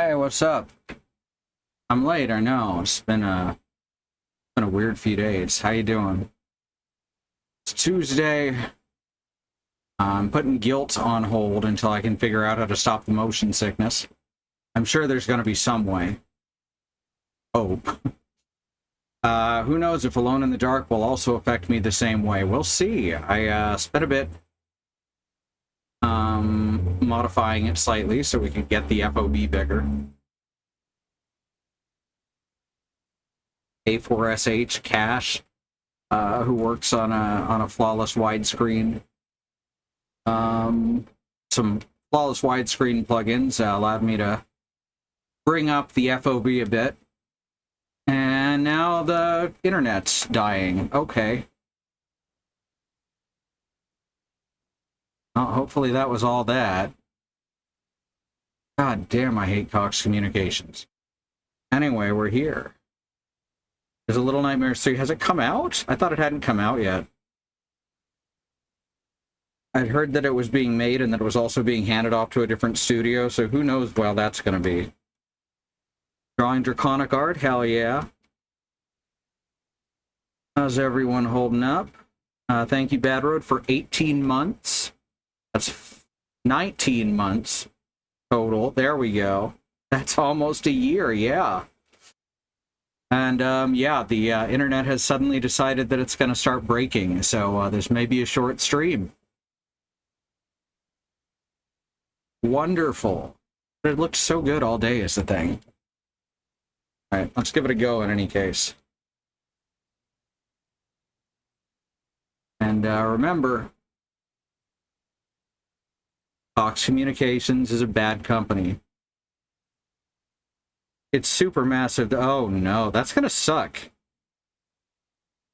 Hey, what's up? I'm late, I know. It's been a weird few days. How you doing? It's Tuesday. I'm putting guilt on hold until I can figure out how to stop the motion sickness. I'm sure there's going to be some way. Hope. Who knows if Alone in the Dark will also affect me the same way. We'll see. I spent a bit modifying it slightly so we could get the FOB bigger. A4SH Cash, who works on a flawless widescreen. Some flawless widescreen plugins allowed me to bring up the FOB a bit. And now the internet's dying. Okay. Well, hopefully that was all that. God damn, I hate Cox Communications. Anyway, we're here. There's a Little Nightmares 3. Has it come out? I thought it hadn't come out yet. I'd heard that it was being made and that it was also being handed off to a different studio, so who knows how that's going to be. Drawing draconic art? Hell yeah. How's everyone holding up? Thank you, Bad Road, for 18 months. That's 19 months total. There we go. That's almost a year, yeah. And, yeah, the internet has suddenly decided that it's going to start breaking, so there's maybe a short stream. Wonderful. But it looked so good all day is the thing. Alright, let's give it a go in any case. And remember, Cox Communications is a bad company. It's super massive. Oh no, that's gonna suck.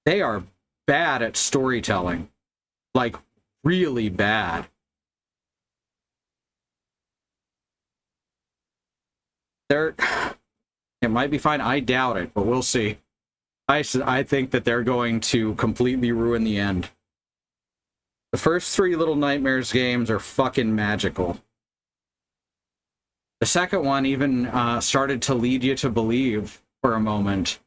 They are bad at storytelling. Like, really bad. It might be fine. I doubt it, but we'll see. I think that they're going to completely ruin the end. The first 3 Little Nightmares games are fucking magical. The second one even started to lead you to believe for a moment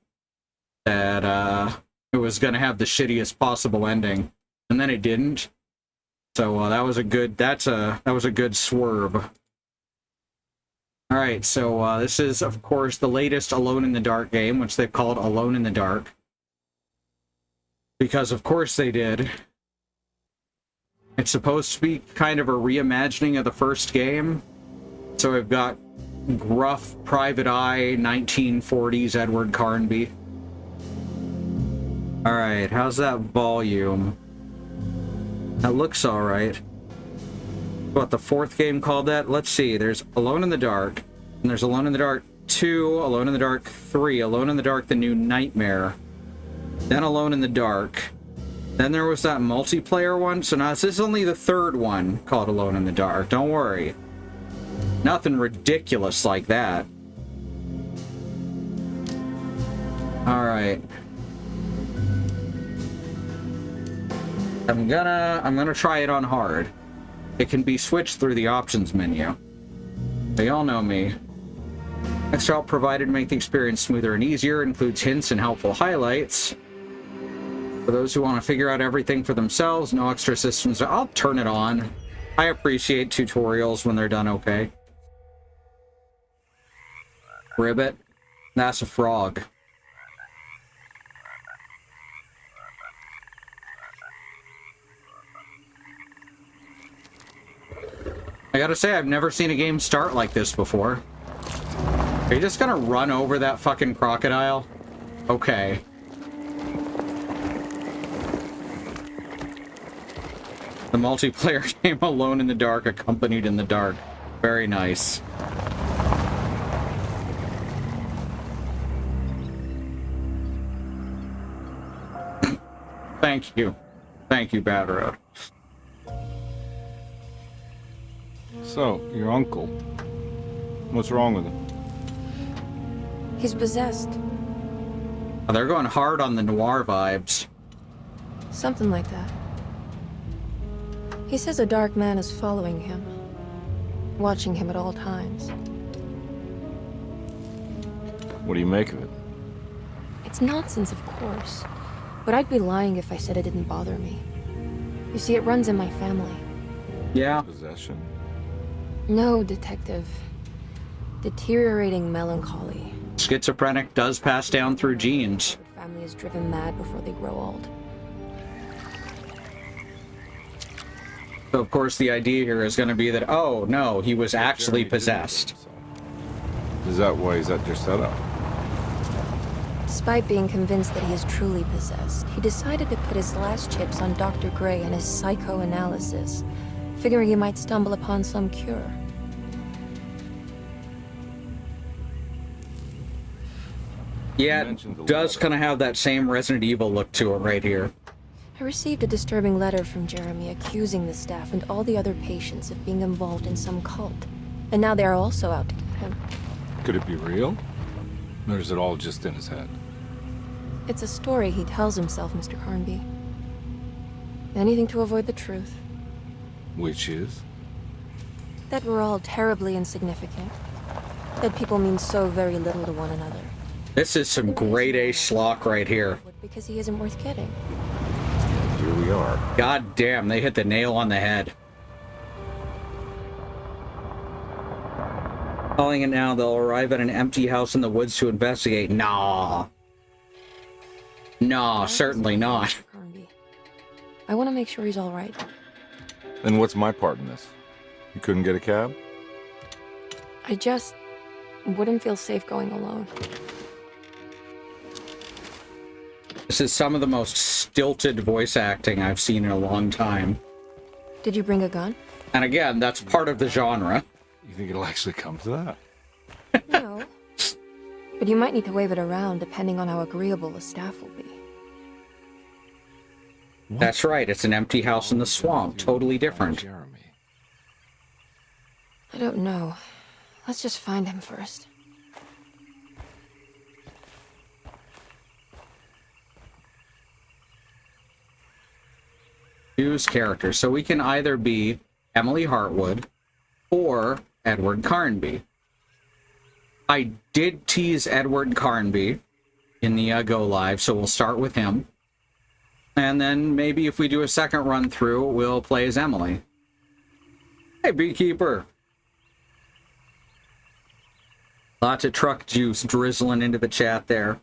that it was going to have the shittiest possible ending, and then it didn't. So that was a good swerve. All right, so this is of course the latest Alone in the Dark game, which they've called Alone in the Dark, because of course they did. It's supposed to be kind of a reimagining of the first game. So we've got gruff, private eye, 1940s Edward Carnby. Alright, how's that volume? That looks alright. What, the 4th game called that? Let's see, there's Alone in the Dark, and there's Alone in the Dark 2, Alone in the Dark 3, Alone in the Dark The New Nightmare, then Alone in the Dark. Then there was that multiplayer one, so now this is only the 3rd one called Alone in the Dark, don't worry. Nothing ridiculous like that. Alright. I'm gonna try it on hard. It can be switched through the options menu. They all know me. Extra help provided to make the experience smoother and easier. Includes hints and helpful highlights. For those who want to figure out everything for themselves, no extra systems. I'll turn it on. I appreciate tutorials when they're done okay. Ribbit? That's a frog. I gotta say, I've never seen a game start like this before. Are you just gonna run over that fucking crocodile? Okay. The multiplayer game Alone in the Dark, Accompanied in the Dark. Very nice. Thank you. Thank you, Bad Road. So, your uncle. What's wrong with him? He's possessed. Oh, they're going hard on the noir vibes. Something like that. He says a dark man is following him, watching him at all times. What do you make of it? It's nonsense, of course. But I'd be lying if I said it didn't bother me. You see, it runs in my family. Yeah. Possession? No, Detective. Deteriorating melancholy. Schizophrenic does pass down through genes. Family is driven mad before they grow old. So, of course, the idea here is going to be that, oh, no, he was actually Jeremy didn't possessed. kill himself. Is that why he's that your setup? Despite being convinced that he is truly possessed, he decided to put his last chips on Dr. Gray and his psychoanalysis, figuring he might stumble upon some cure. Yeah, it does kind of have that same Resident Evil look to it right here. I received a disturbing letter from Jeremy accusing the staff and all the other patients of being involved in some cult. And now they are also out to get him. Could it be real? Or is it all just in his head? It's a story he tells himself, Mr. Carnby. Anything to avoid the truth. Which is? That we're all terribly insignificant. That people mean so very little to one another. This is some grade A schlock right here. Because he isn't worth getting. Here we are. God damn, they hit the nail on the head. Calling it now, they'll arrive at an empty house in the woods to investigate. Nah. Nah, certainly not. Carnby. I want to make sure he's all right. Then what's my part in this? You couldn't get a cab? I just wouldn't feel safe going alone. This is some of the most stilted voice acting I've seen in a long time. Did you bring a gun? And again, that's part of the genre. You think it'll actually come to that? No. But you might need to wave it around depending on how agreeable the staff will be. What? That's right, it's an empty house in the swamp. Totally different. Jeremy. I don't know. Let's just find him first. Choose character. So we can either be Emily Hartwood or Edward Carnby. I did tease Edward Carnby in the Go Live, so we'll start with him. And then maybe if we do a second run through, we'll play as Emily. Hey, Beekeeper! Lots of truck juice drizzling into the chat there.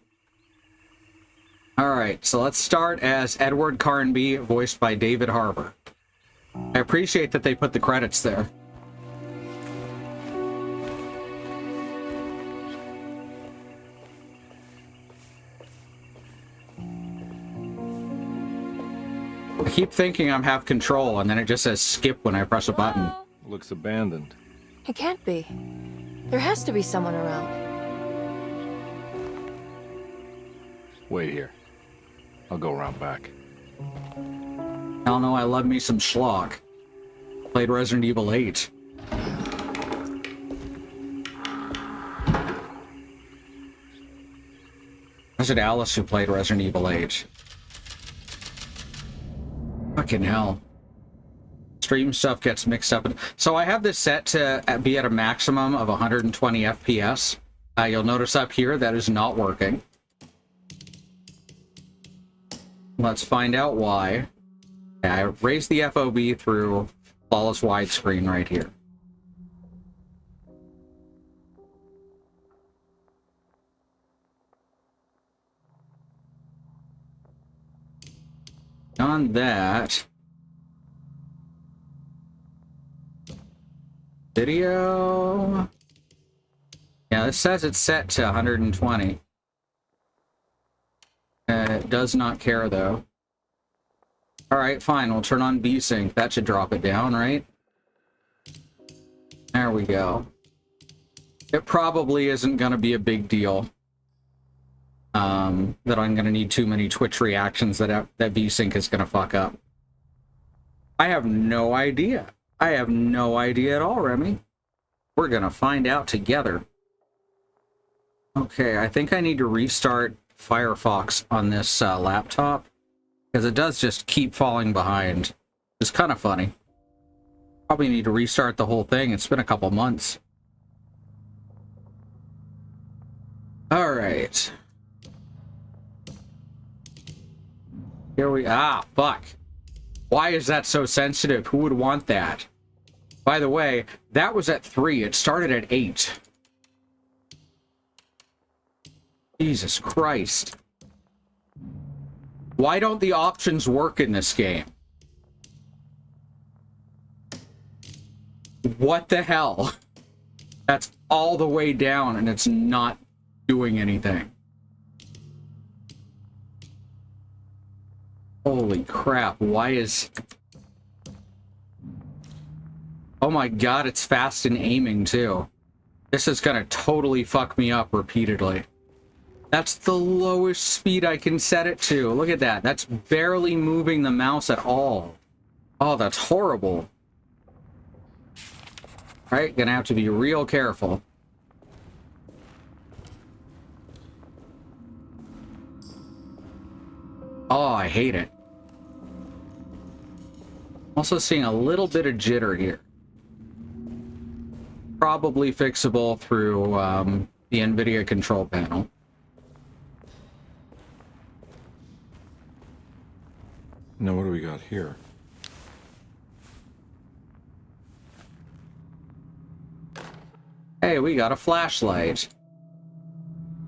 Alright, so let's start as Edward Carnby, voiced by David Harbour. I appreciate that they put the credits there. I keep thinking I'm have control, and then it just says skip when I press a button. Looks abandoned. It can't be. There has to be someone around. Wait here. I'll go around back. Hell no, I love me some schlock. Played Resident Evil 8. Was it Alice who played Resident Evil 8? Fucking hell. Stream stuff gets mixed up. So I have this set to be at a maximum of 120 FPS. You'll notice up here that is not working. Let's find out why. I raised the FOV through flawless widescreen right here. On that, video. Yeah, this says it's set to 120. It does not care though. Alright, fine, we'll turn on VSync. That should drop it down, right? There we go. It probably isn't going to be a big deal. That I'm going to need too many Twitch reactions that VSync is going to fuck up. I have no idea. I have no idea at all, Remy. We're going to find out together. Okay, I think I need to restart Firefox on this laptop, because it does just keep falling behind. It's kind of funny. Probably need to restart the whole thing. It's been a couple months. All right. Here we... Ah, fuck. Why is that so sensitive? Who would want that? By the way, that was at 3. It started at 8. Jesus Christ. Why don't the options work in this game? What the hell? That's all the way down and it's not doing anything. Holy crap, why is... Oh my god, it's fast in aiming too. This is gonna totally fuck me up repeatedly. That's the lowest speed I can set it to. Look at that. That's barely moving the mouse at all. Oh, that's horrible. Right, gonna have to be real careful. Oh, I hate it. Also seeing a little bit of jitter here. Probably fixable through the NVIDIA control panel. Now what do we got here? Hey, we got a flashlight.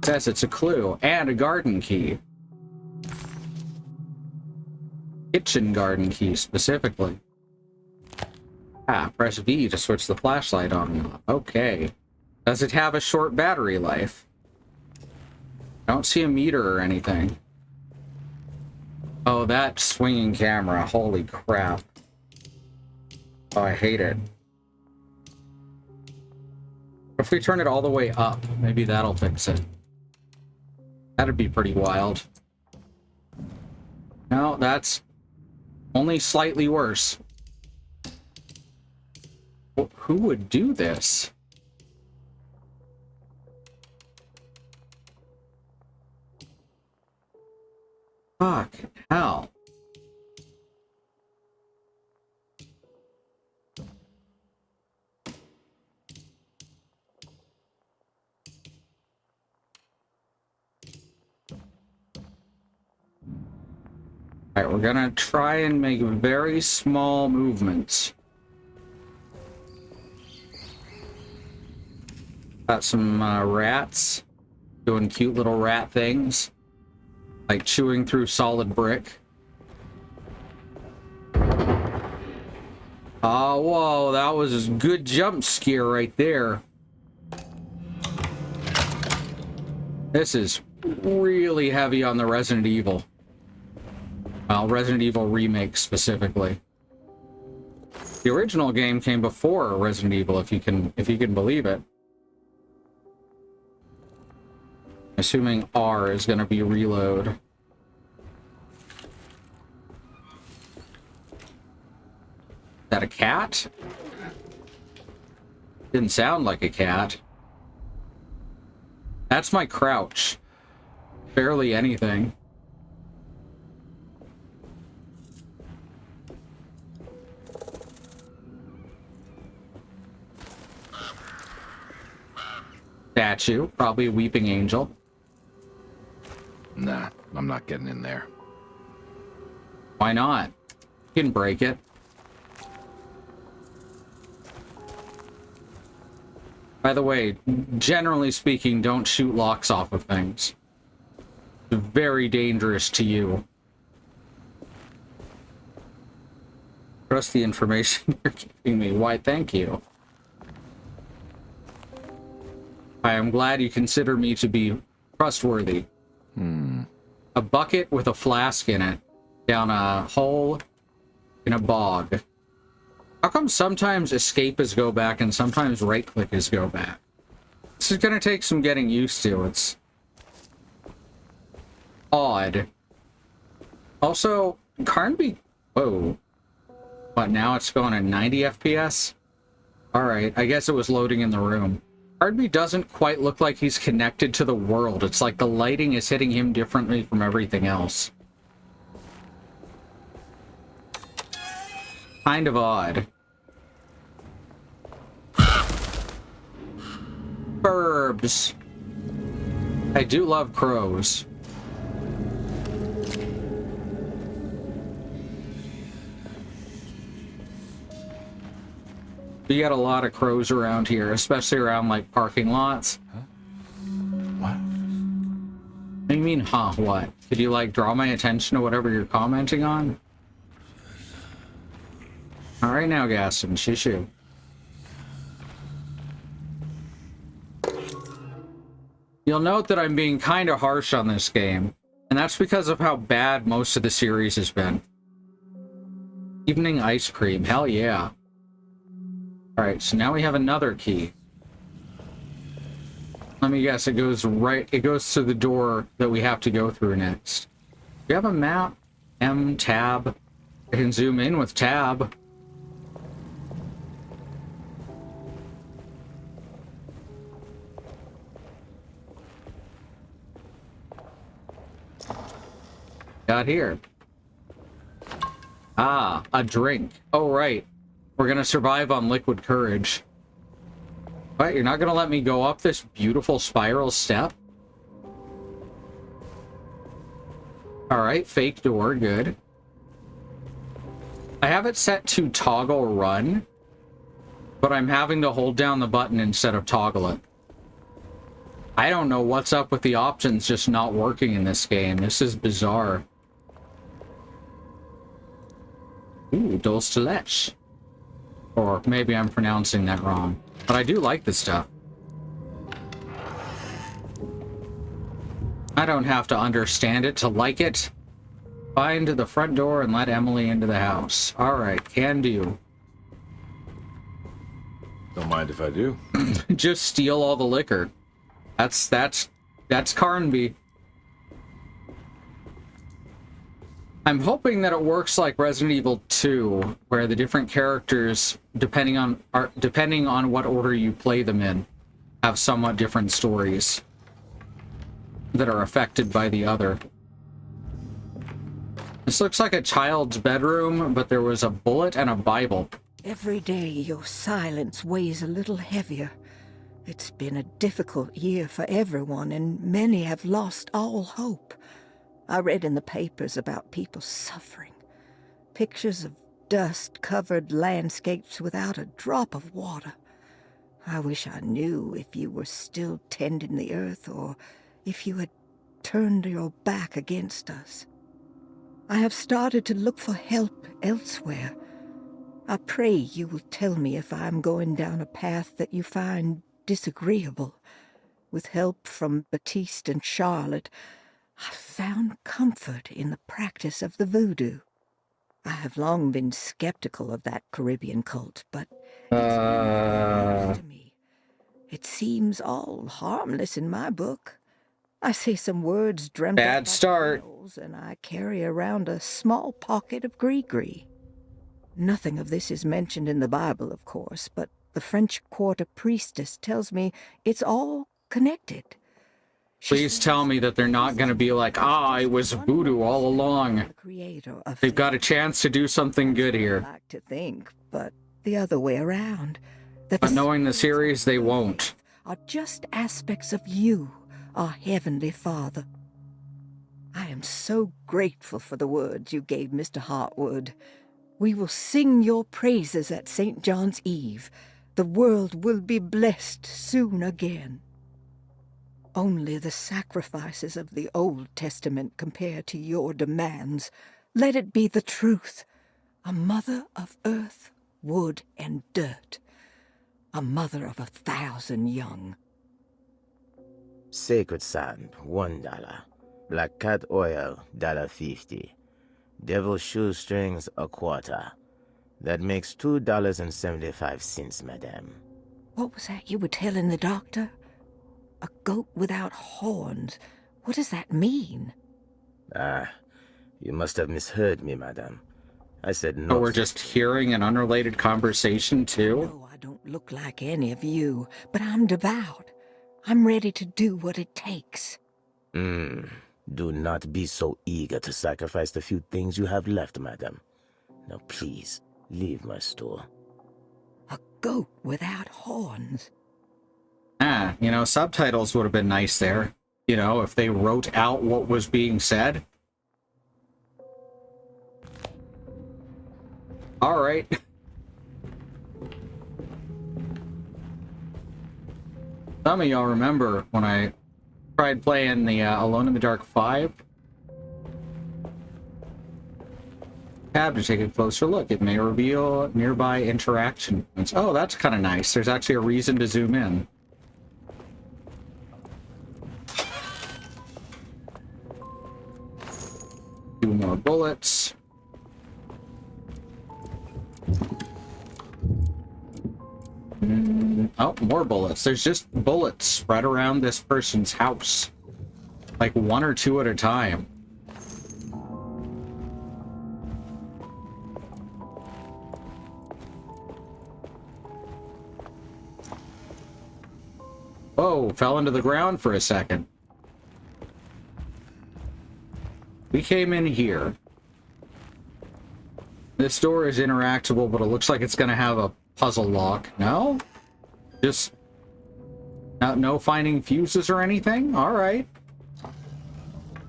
Says it's a clue and a garden key. Kitchen garden key specifically. Ah, press V to switch the flashlight on and off. Okay. Does it have a short battery life? I don't see a meter or anything. Oh, that swinging camera. Holy crap. Oh, I hate it. If we turn it all the way up, maybe that'll fix it. That'd be pretty wild. No, that's only slightly worse. Who would do this? Fuck hell. Alright, we're gonna try and make very small movements. Got some rats doing cute little rat things. Like chewing through solid brick. Oh, whoa, that was a good jump scare right there. This is really heavy on the Resident Evil. Well, Resident Evil Remake specifically. The original game came before Resident Evil, if you can believe it. Assuming R is going to be reload. Is that a cat? Didn't sound like a cat. That's my crouch. Barely anything. Statue, probably a weeping angel. Nah, I'm not getting in there. Why not? You can break it. By the way, generally speaking, don't shoot locks off of things. It's very dangerous to you. Trust the information you're giving me. Why, thank you. I am glad you consider me to be trustworthy. A bucket with a flask in it down a hole in a bog. How come sometimes escape is go back and sometimes right click is go back? This is gonna take some getting used to. It's odd. Also, Carnby... Whoa. What, now it's going at 90 FPS? Alright, I guess it was loading in the room. Carnby doesn't quite look like he's connected to the world. It's like the lighting is hitting him differently from everything else. Kind of odd. Burbs. I do love crows. You got a lot of crows around here, especially around, like, parking lots. Huh? What? What do you mean, huh, what? Could you, like, draw my attention to whatever you're commenting on? Alright now, Gaston, shoo. You'll note that I'm being kind of harsh on this game, and that's because of how bad most of the series has been. Evening ice cream, hell yeah. Alright, so now we have another key. Let me guess, it goes to the door that we have to go through next. Do you have a map? Tab. I can zoom in with tab. Got here. Ah, a drink. Oh, right. We're gonna survive on liquid courage. What? You're not gonna let me go up this beautiful spiral step? Alright, fake door, good. I have it set to toggle run, but I'm having to hold down the button instead of toggle it. I don't know what's up with the options just not working in this game. This is bizarre. Ooh, dulce de leche. Or maybe I'm pronouncing that wrong. But I do like this stuff. I don't have to understand it to like it. Find the front door and let Emily into the house. Alright, can do. Don't mind if I do. Just steal all the liquor. That's Carnby. I'm hoping that it works like Resident Evil 2, where the different characters, depending on what order you play them in, have somewhat different stories that are affected by the other. This looks like a child's bedroom, but there was a bullet and a Bible. Every day your silence weighs a little heavier. It's been a difficult year for everyone, and many have lost all hope. I read in the papers about people suffering. Pictures of dust-covered landscapes without a drop of water. I wish I knew if you were still tending the earth or if you had turned your back against us. I have started to look for help elsewhere. I pray you will tell me if I am going down a path that you find disagreeable. With help from Baptiste and Charlotte, I found comfort in the practice of the voodoo. I have long been skeptical of that Caribbean cult, but it's been news to me. It seems all harmless in my book. I say some words dreamt Bad up by start. whales, and I carry around a small pocket of gree-gree. Nothing of this is mentioned in the Bible, of course, but the French Quarter priestess tells me it's all connected. Please tell me that they're not going to be like, it was voodoo all along. They've got a chance to do something good here. I like to think, but the other way around. That But knowing the series, they won't. Are just aspects of you, our Heavenly Father. I am so grateful for the words you gave Mr. Hartwood. We will sing your praises at St. John's Eve. The world will be blessed soon again. Only the sacrifices of the Old Testament compare to your demands. Let it be the truth. A mother of earth, wood, and dirt. A mother of 1,000 young. Sacred sand, $1. Black cat oil, $1.50. Devil shoestrings, $0.25. That makes $2.75, madame. What was that you were telling the doctor? A goat without horns. What does that mean? You must have misheard me, madame. I said no. Oh, we're just hearing an unrelated conversation, too? No, I don't look like any of you, but I'm devout. I'm ready to do what it takes. Do not be so eager to sacrifice the few things you have left, madame. Now, please, leave my store. A goat without horns. Subtitles would have been nice there. You know, if they wrote out what was being said. All right. Some of y'all remember when I tried playing the Alone in the Dark 5? Tab to take a closer look. It may reveal nearby interaction points. Oh, that's kind of nice. There's actually a reason to zoom in. 2 more bullets. Oh, more bullets. There's just bullets spread around this person's house. Like 1 or 2 at a time. Whoa, fell into the ground for a second. We came in here. This door is interactable, but it looks like it's going to have a puzzle lock. No? Just... no finding fuses or anything? Alright.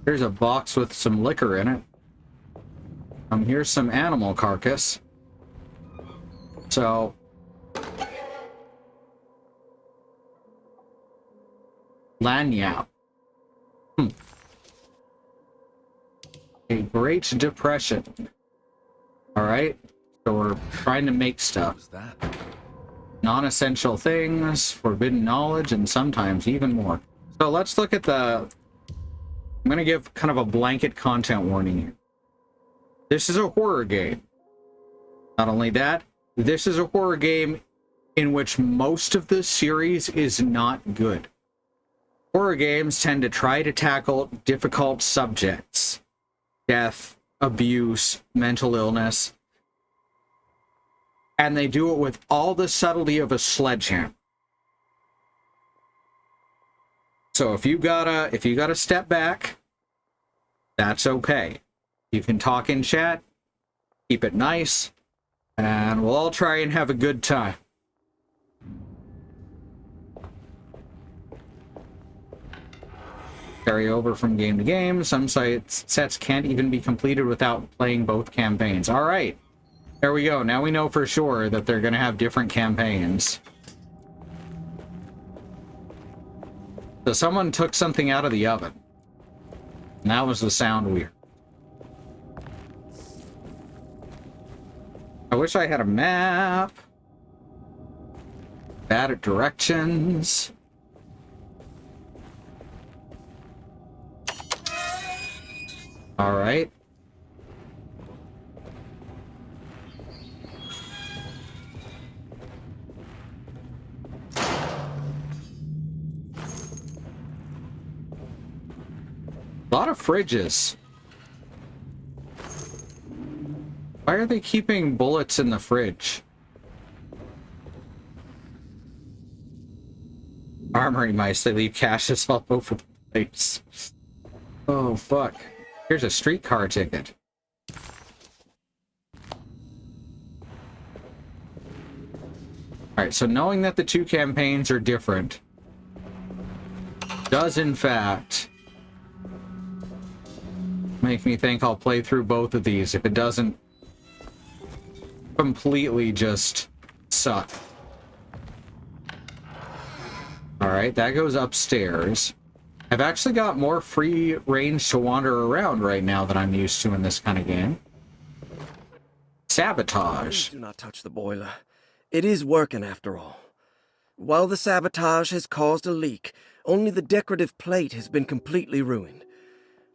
Here's a box with some liquor in it. Here's some animal carcass. So... Lanyap. A Great Depression. Alright. So we're trying to make stuff. What's that? Non-essential things, forbidden knowledge, and sometimes even more. So let's look at the... I'm going to give kind of a blanket content warning here. This is a horror game. Not only that, this is a horror game in which most of the series is not good. Horror games tend to try to tackle difficult subjects. Death, abuse, mental illness. And they do it with all the subtlety of a sledgehammer. So if you gotta step back, that's okay. You can talk in chat, keep it nice, and we'll all try and have a good time. Carry over from game to game. Some sets can't even be completed without playing both campaigns. All right. There we go. Now we know for sure that they're going to have different campaigns. So someone took something out of the oven. And that was the sound weird. I wish I had a map. Bad at directions. All right. A lot of fridges. Why are they keeping bullets in the fridge? Armory mice, they leave caches all over the place. Oh, fuck. Here's a streetcar ticket. Alright, so knowing that the 2 campaigns are different does, in fact, make me think I'll play through both of these if it doesn't completely just suck. Alright, that goes upstairs. I've actually got more free range to wander around right now than I'm used to in this kind of game. Sabotage. Do not touch the boiler. It is working after all. While the sabotage has caused a leak, only the decorative plate has been completely ruined.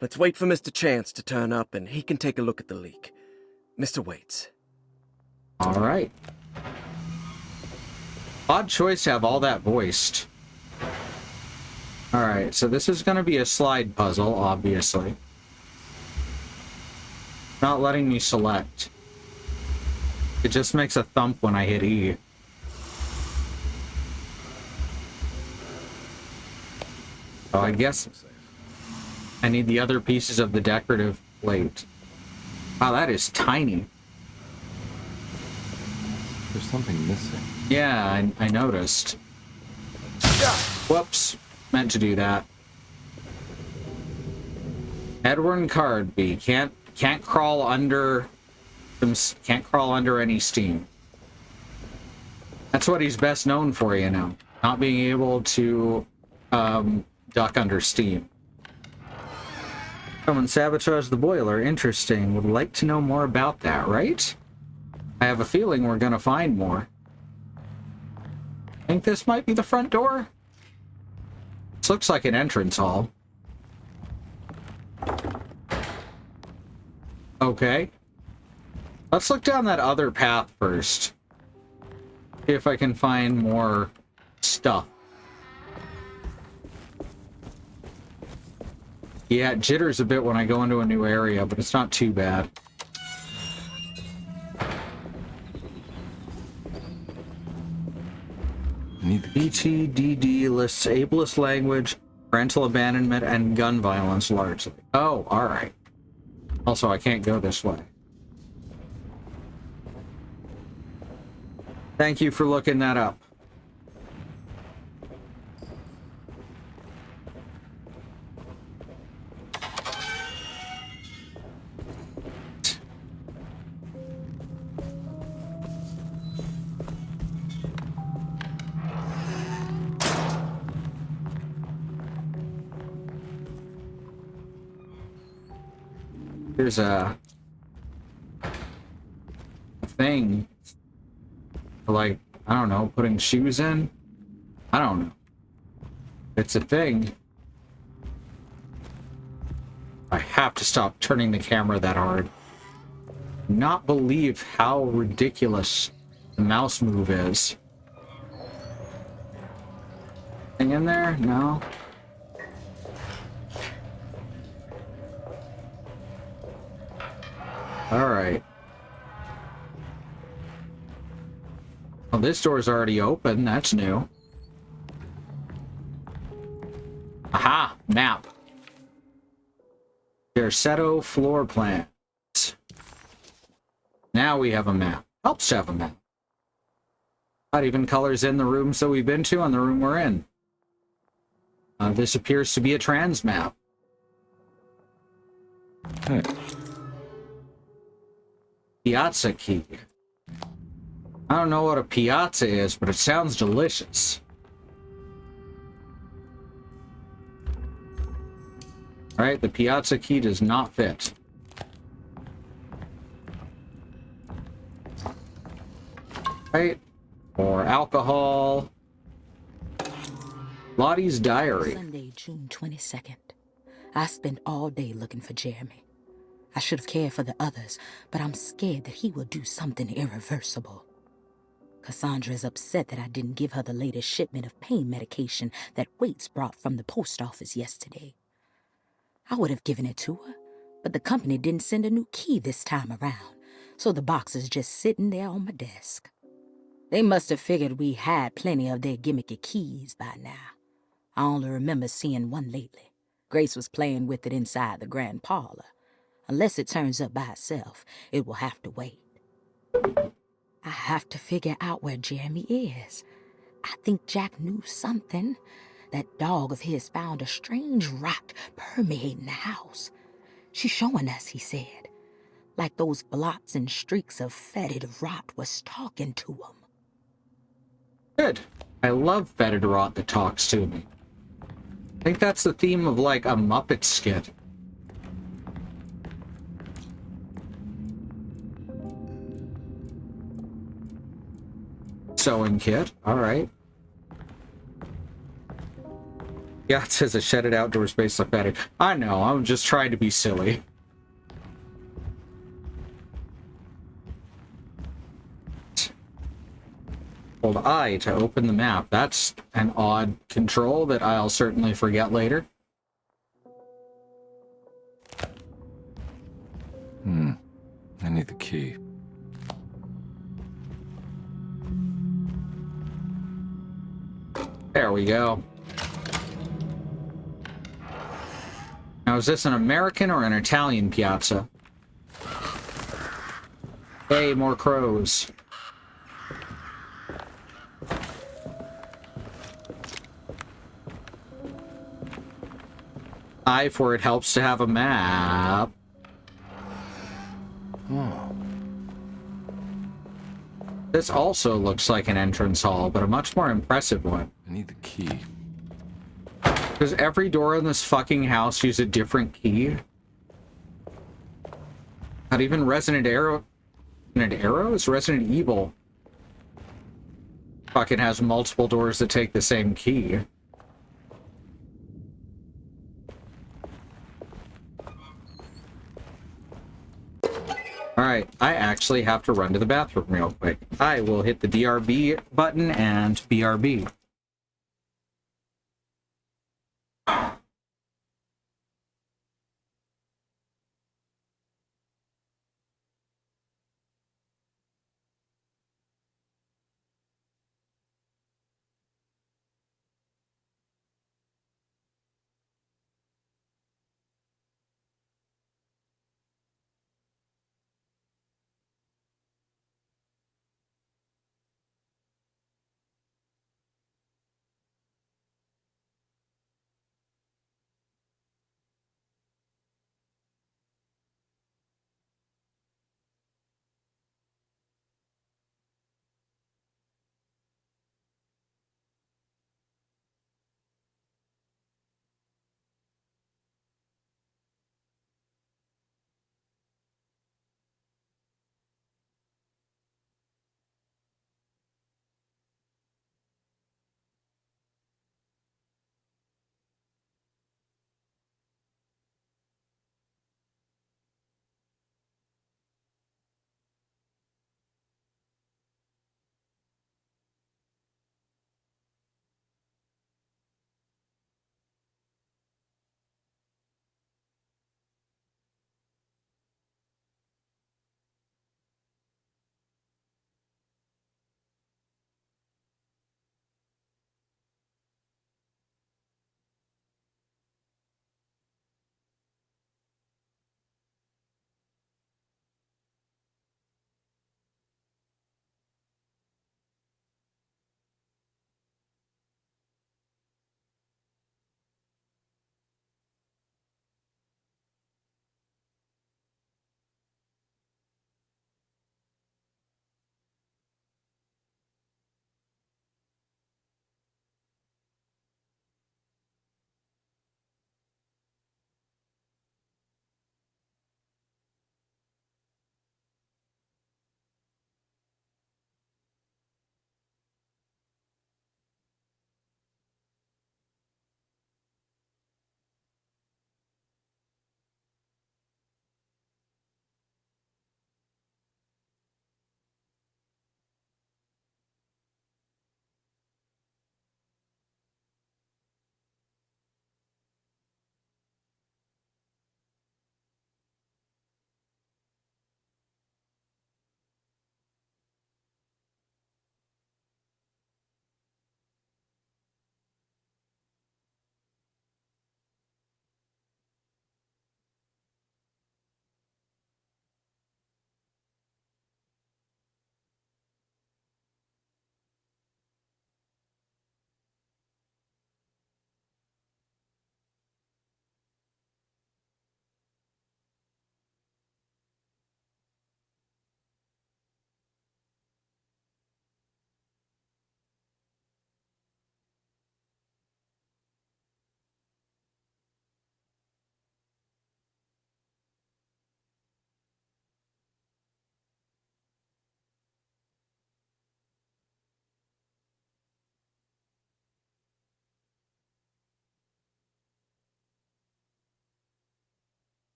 Let's wait for Mr. Chance to turn up and he can take a look at the leak. Mr. Waits. All right. Odd choice to have all that voiced. All right, so this is going to be a slide puzzle, obviously. Not letting me select. It just makes a thump when I hit E. Oh, I guess I need the other pieces of the decorative plate. Wow, that is tiny. There's something missing. Yeah, I noticed. Whoops. Meant to do that. Edwin Cardby can't crawl under any steam. That's what he's best known for, you know, not being able to duck under steam. Someone sabotaged the boiler. Interesting. Would like to know more about that, right? I have a feeling we're gonna find more. Think this might be the front door? This looks like an entrance hall. Okay. Let's look down that other path first. See if I can find more stuff. Yeah, it jitters a bit when I go into a new area, but it's not too bad. BTDD lists ableist language, parental abandonment, and gun violence largely. Oh, alright. Also, I can't go this way. Thank you for looking that up. There's a thing for, like, I don't know, putting shoes in? I don't know. It's a thing. I have to stop turning the camera that hard. Not believe how ridiculous the mouse move is. Thing in there? No. Alright. Well, this door's already open. That's new. Aha! Map. Derceto floor plans. Now we have a map. Helps to have a map. Not even colors in the rooms that we've been to and the room we're in. This appears to be a trans map. Hey. Piazza key. I don't know what a piazza is, but it sounds delicious. Alright, the piazza key does not fit. Right? Or alcohol. Lottie's diary. Sunday, June 22nd. I spent all day looking for Jeremy. I should have cared for the others, but I'm scared that he will do something irreversible. Cassandra is upset that I didn't give her the latest shipment of pain medication that Waits brought from the post office yesterday. I would have given it to her, but the company didn't send a new key this time around, so the box is just sitting there on my desk. They must have figured we had plenty of their gimmicky keys by now. I only remember seeing one lately. Grace was playing with it inside the grand parlor. Unless it turns up by itself, it will have to wait. I have to figure out where Jeremy is. I think Jack knew something. That dog of his found a strange rot permeating the house. She's showing us, he said. Like those blots and streaks of fetid rot was talking to him. Good. I love fetid rot that talks to me. I think that's the theme of, like, a Muppet skit. Sewing kit. Alright. Yeah, it says a shedded outdoor space like that. I know, I'm just trying to be silly. Hold I to open the map. That's an odd control that I'll certainly forget later. I need the key. There we go. Now, is this an American or an Italian piazza? Hey, more crows. I, for it helps to have a map. Oh. This also looks like an entrance hall, but a much more impressive one. I need the key. Does every door in this fucking house use a different key? Not even Resident Arrows? Resident Evil fucking has multiple doors that take the same key. Alright, I actually have to run to the bathroom real quick. I will hit the DRB button and BRB.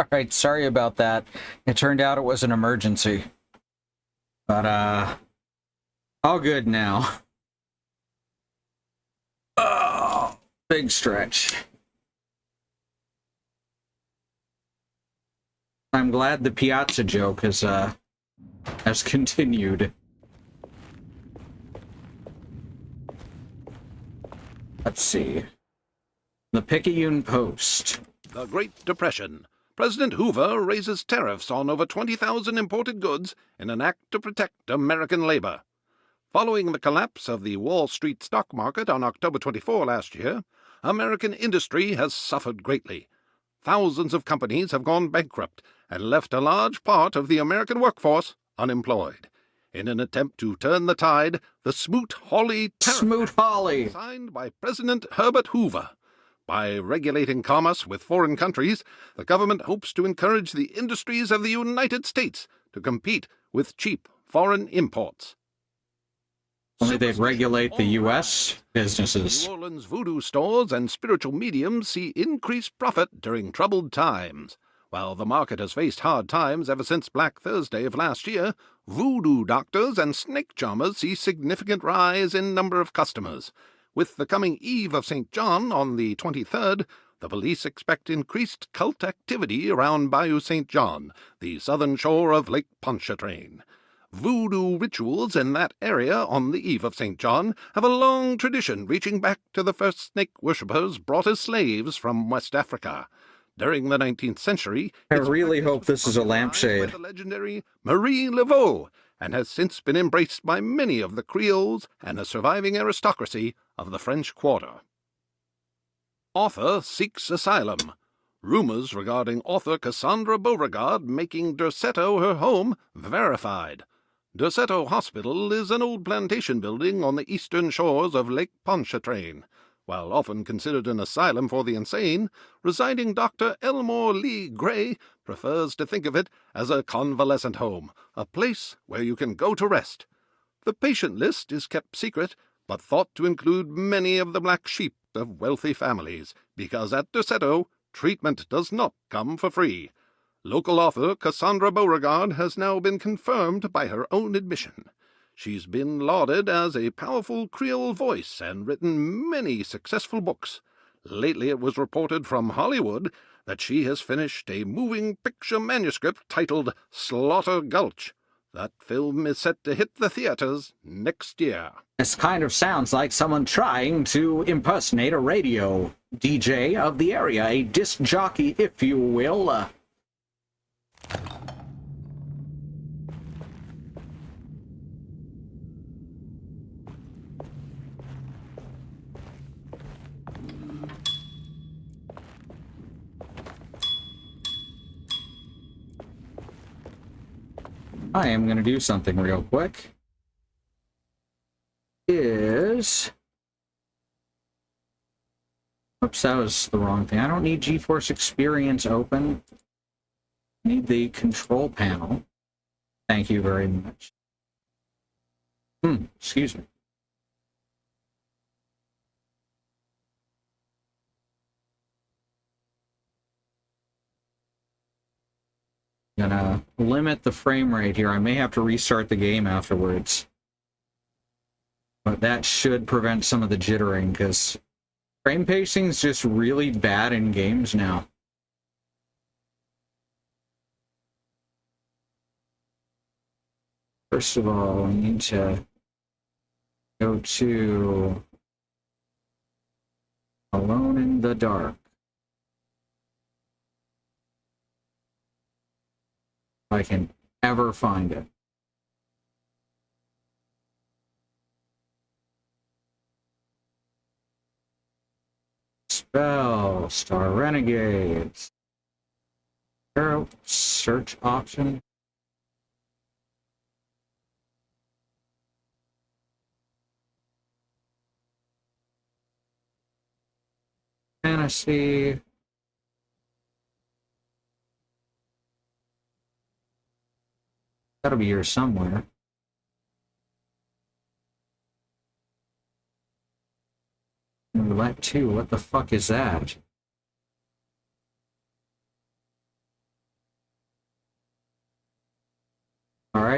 Alright, sorry about that. It turned out it was an emergency. But, all good now. Oh, big stretch. I'm glad the Piazza joke has continued. Let's see. The Picayune Post. The Great Depression. President Hoover raises tariffs on over 20,000 imported goods in an act to protect American labor. Following the collapse of the Wall Street stock market on October 24 last year, American industry has suffered greatly. Thousands of companies have gone bankrupt and left a large part of the American workforce unemployed. In an attempt to turn the tide, the Smoot-Hawley Tariff Smoot-Hawley! Act, signed by President Herbert Hoover. By regulating commerce with foreign countries, the government hopes to encourage the industries of the United States to compete with cheap foreign imports. Only they'd regulate the U.S. businesses. New Orleans voodoo stores and spiritual mediums see increased profit during troubled times. While the market has faced hard times ever since Black Thursday of last year, voodoo doctors and snake charmers see significant rise in number of customers. With the coming Eve of St. John on the 23rd, the police expect increased cult activity around Bayou St. John, the southern shore of Lake Pontchartrain. Voodoo rituals in that area on the Eve of St. John have a long tradition reaching back to the first snake worshippers brought as slaves from West Africa. During the 19th century, I its really practice hope was this is a popularized by lampshade. the legendary Marie Laveau, and has since been embraced by many of the Creoles and the surviving aristocracy of the French Quarter. Author seeks asylum. Rumors regarding author Cassandra Beauregard making Derceto her home verified. Derceto Hospital is an old plantation building on the eastern shores of Lake Pontchartrain. While often considered an asylum for the insane, residing Dr. Elmore Lee Gray prefers to think of it as a convalescent home, a place where you can go to rest. The patient list is kept secret, but thought to include many of the black sheep of wealthy families, because at Derceto, treatment does not come for free. Local author Cassandra Beauregard has now been confirmed by her own admission. She's been lauded as a powerful Creole voice and written many successful books. Lately it was reported from Hollywood that she has finished a moving picture manuscript titled Slaughter Gulch. That film is set to hit the theaters next year. This kind of sounds like someone trying to impersonate a radio DJ of the area, a disc jockey, if you will. I am going to do something real quick. Oops, that was the wrong thing. I don't need GeForce Experience open. I need the control panel. Thank you very much. Excuse me. Gonna limit the frame rate here. I may have to restart the game afterwards. But that should prevent some of the jittering, because frame pacing is just really bad in games now. First of all, I need to go to Alone in the Dark. If I can ever find it. Spell, Star Renegades. Arrow, search option. Fantasy. Gotta be here somewhere. Roulette 2, what the fuck is that?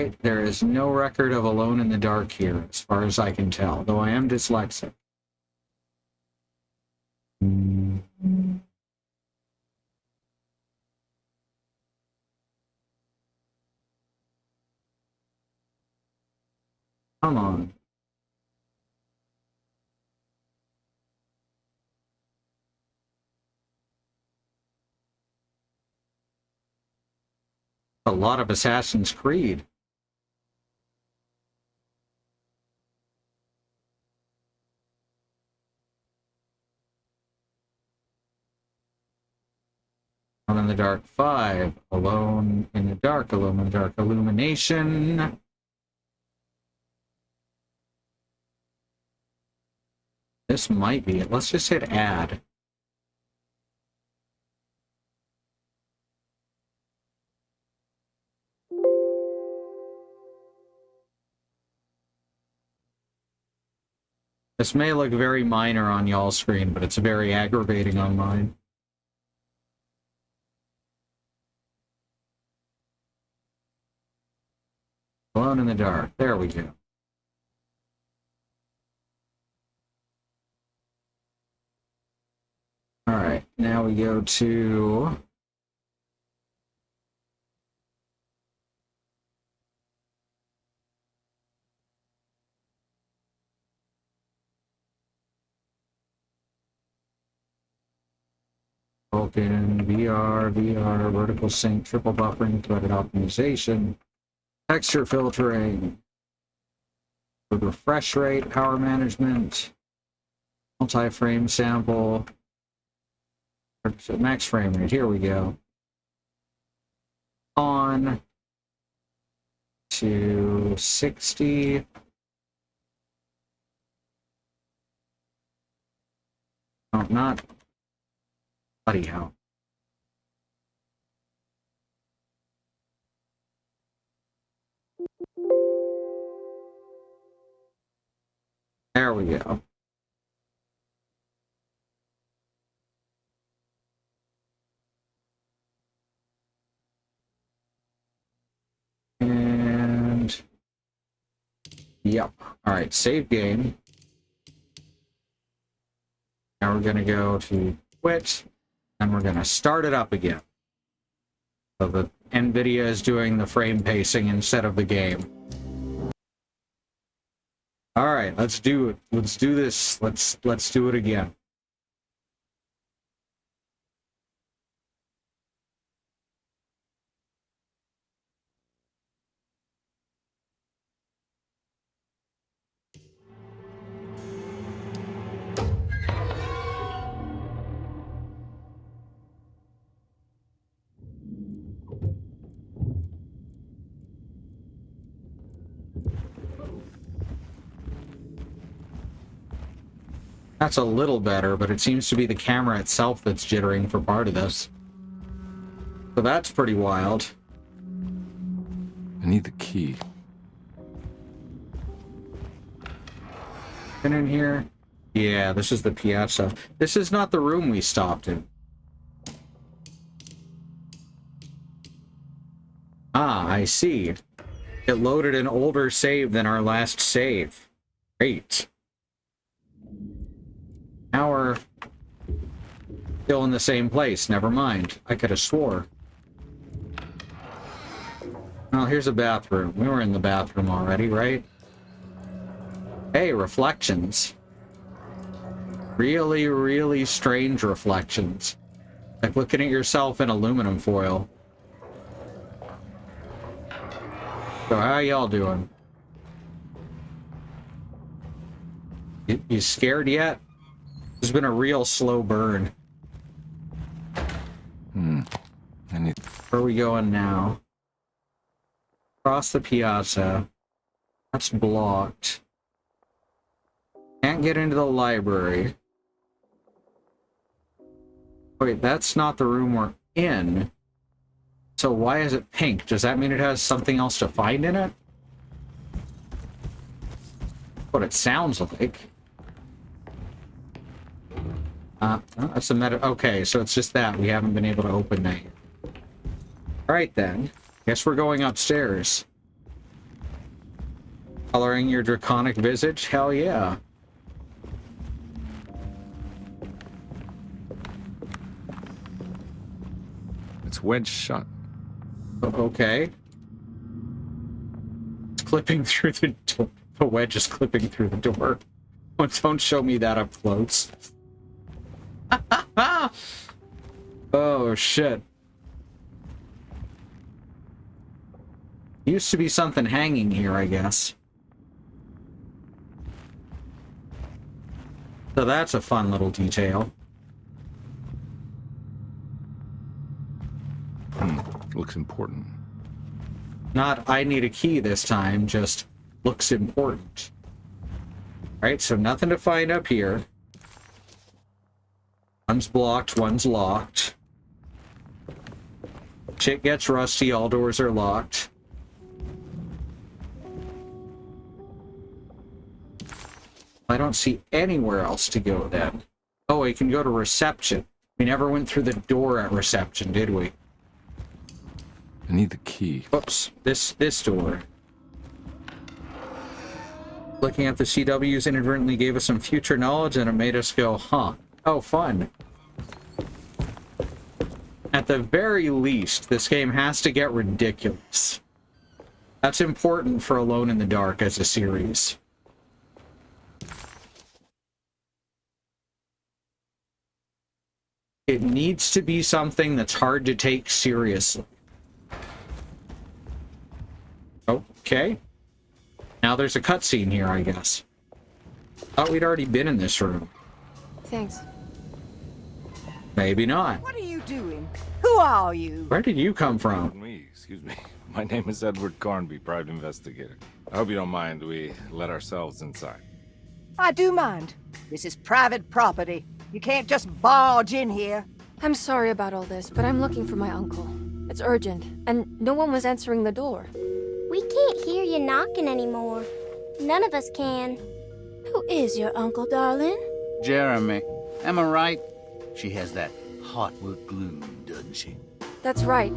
Alright, there is no record of Alone in the Dark here, as far as I can tell, though I am dyslexic. Come on. A lot of Assassin's Creed. Alone in the Dark 5. Alone in the Dark. Alone in the Dark Illumination. This might be it. Let's just hit add. This may look very minor on y'all's screen, but it's very aggravating on mine. Alone in the Dark. There we go. Alright, now we go to... Vulkan, VR, vertical sync, triple buffering, threaded optimization, texture filtering, with refresh rate, power management, multi-frame sample, max frame rate, here we go. On to 60. Oh, not. Bloody hell. There we go. And yep. All right, save game. Now we're going to go to quit, and we're going to start it up again. So the NVIDIA is doing the frame pacing instead of the game. All right, let's do it. Let's do this. Let's do it again. That's a little better, but it seems to be the camera itself that's jittering for part of this. So that's pretty wild. I need the key. Been in here? Yeah, this is the piazza. This is not the room we stopped in. Ah, I see. It loaded an older save than our last save. Great. Now we're still in the same place. Never mind. I could have swore. Well, here's a bathroom. We were in the bathroom already, right? Hey, reflections. Really, really strange reflections. Like looking at yourself in aluminum foil. So how y'all doing? You scared yet? There's been a real slow burn. Where are we going now? Across the piazza. That's blocked. Can't get into the library. Wait, that's not the room we're in. So why is it pink? Does that mean it has something else to find in it? What it sounds like. That's a meta. Okay, so it's just that. We haven't been able to open that yet. Alright then. Guess we're going upstairs. Coloring your draconic visage? Hell yeah. It's wedged shut. Okay. It's clipping through the door. The wedge is clipping through the door. Don't show me that up close. Oh, shit. Used to be something hanging here, I guess. So that's a fun little detail. Looks important. Not, I need a key this time, just looks important. Alright, so nothing to find up here. One's blocked, one's locked. Shit gets rusty, all doors are locked. I don't see anywhere else to go then. Oh, we can go to reception. We never went through the door at reception, did we? I need the key. Oops, this door. Looking at the CWs inadvertently gave us some future knowledge and it made us go, huh. Oh, fun. At the very least, this game has to get ridiculous. That's important for Alone in the Dark as a series. It needs to be something that's hard to take seriously. Okay. Now there's a cutscene here, I guess. Thought we'd already been in this room. Thanks. Maybe not. What are you doing? Who are you? Where did you come from? Excuse me. My name is Edward Carnby, private investigator. I hope you don't mind we let ourselves inside. I do mind. This is private property. You can't just barge in here. I'm sorry about all this, but I'm looking for my uncle. It's urgent, and no one was answering the door. We can't hear you knocking anymore. None of us can. Who is your uncle, darling? Jeremy. Am I right? She has that Heartwood gloom, doesn't she? That's right.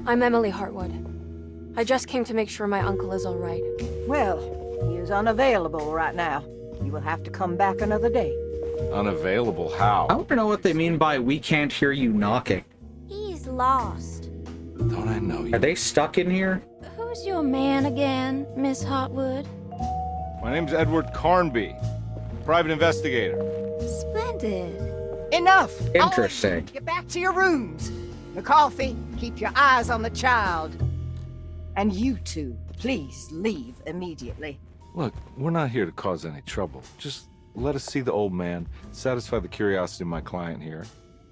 I'm Emily Hartwood. I just came to make sure my uncle is all right. Well, he is unavailable right now. You will have to come back another day. Unavailable how? I want to know what they mean by we can't hear you knocking. He's lost. Don't I know you? Are they stuck in here? Who's your man again, Miss Hartwood? My name's Edward Carnby, private investigator. Splendid. Enough! Interesting. All of you, get back to your rooms. McCarthy, keep your eyes on the child. And you two, please leave immediately. Look, we're not here to cause any trouble. Just let us see the old man, satisfy the curiosity of my client here,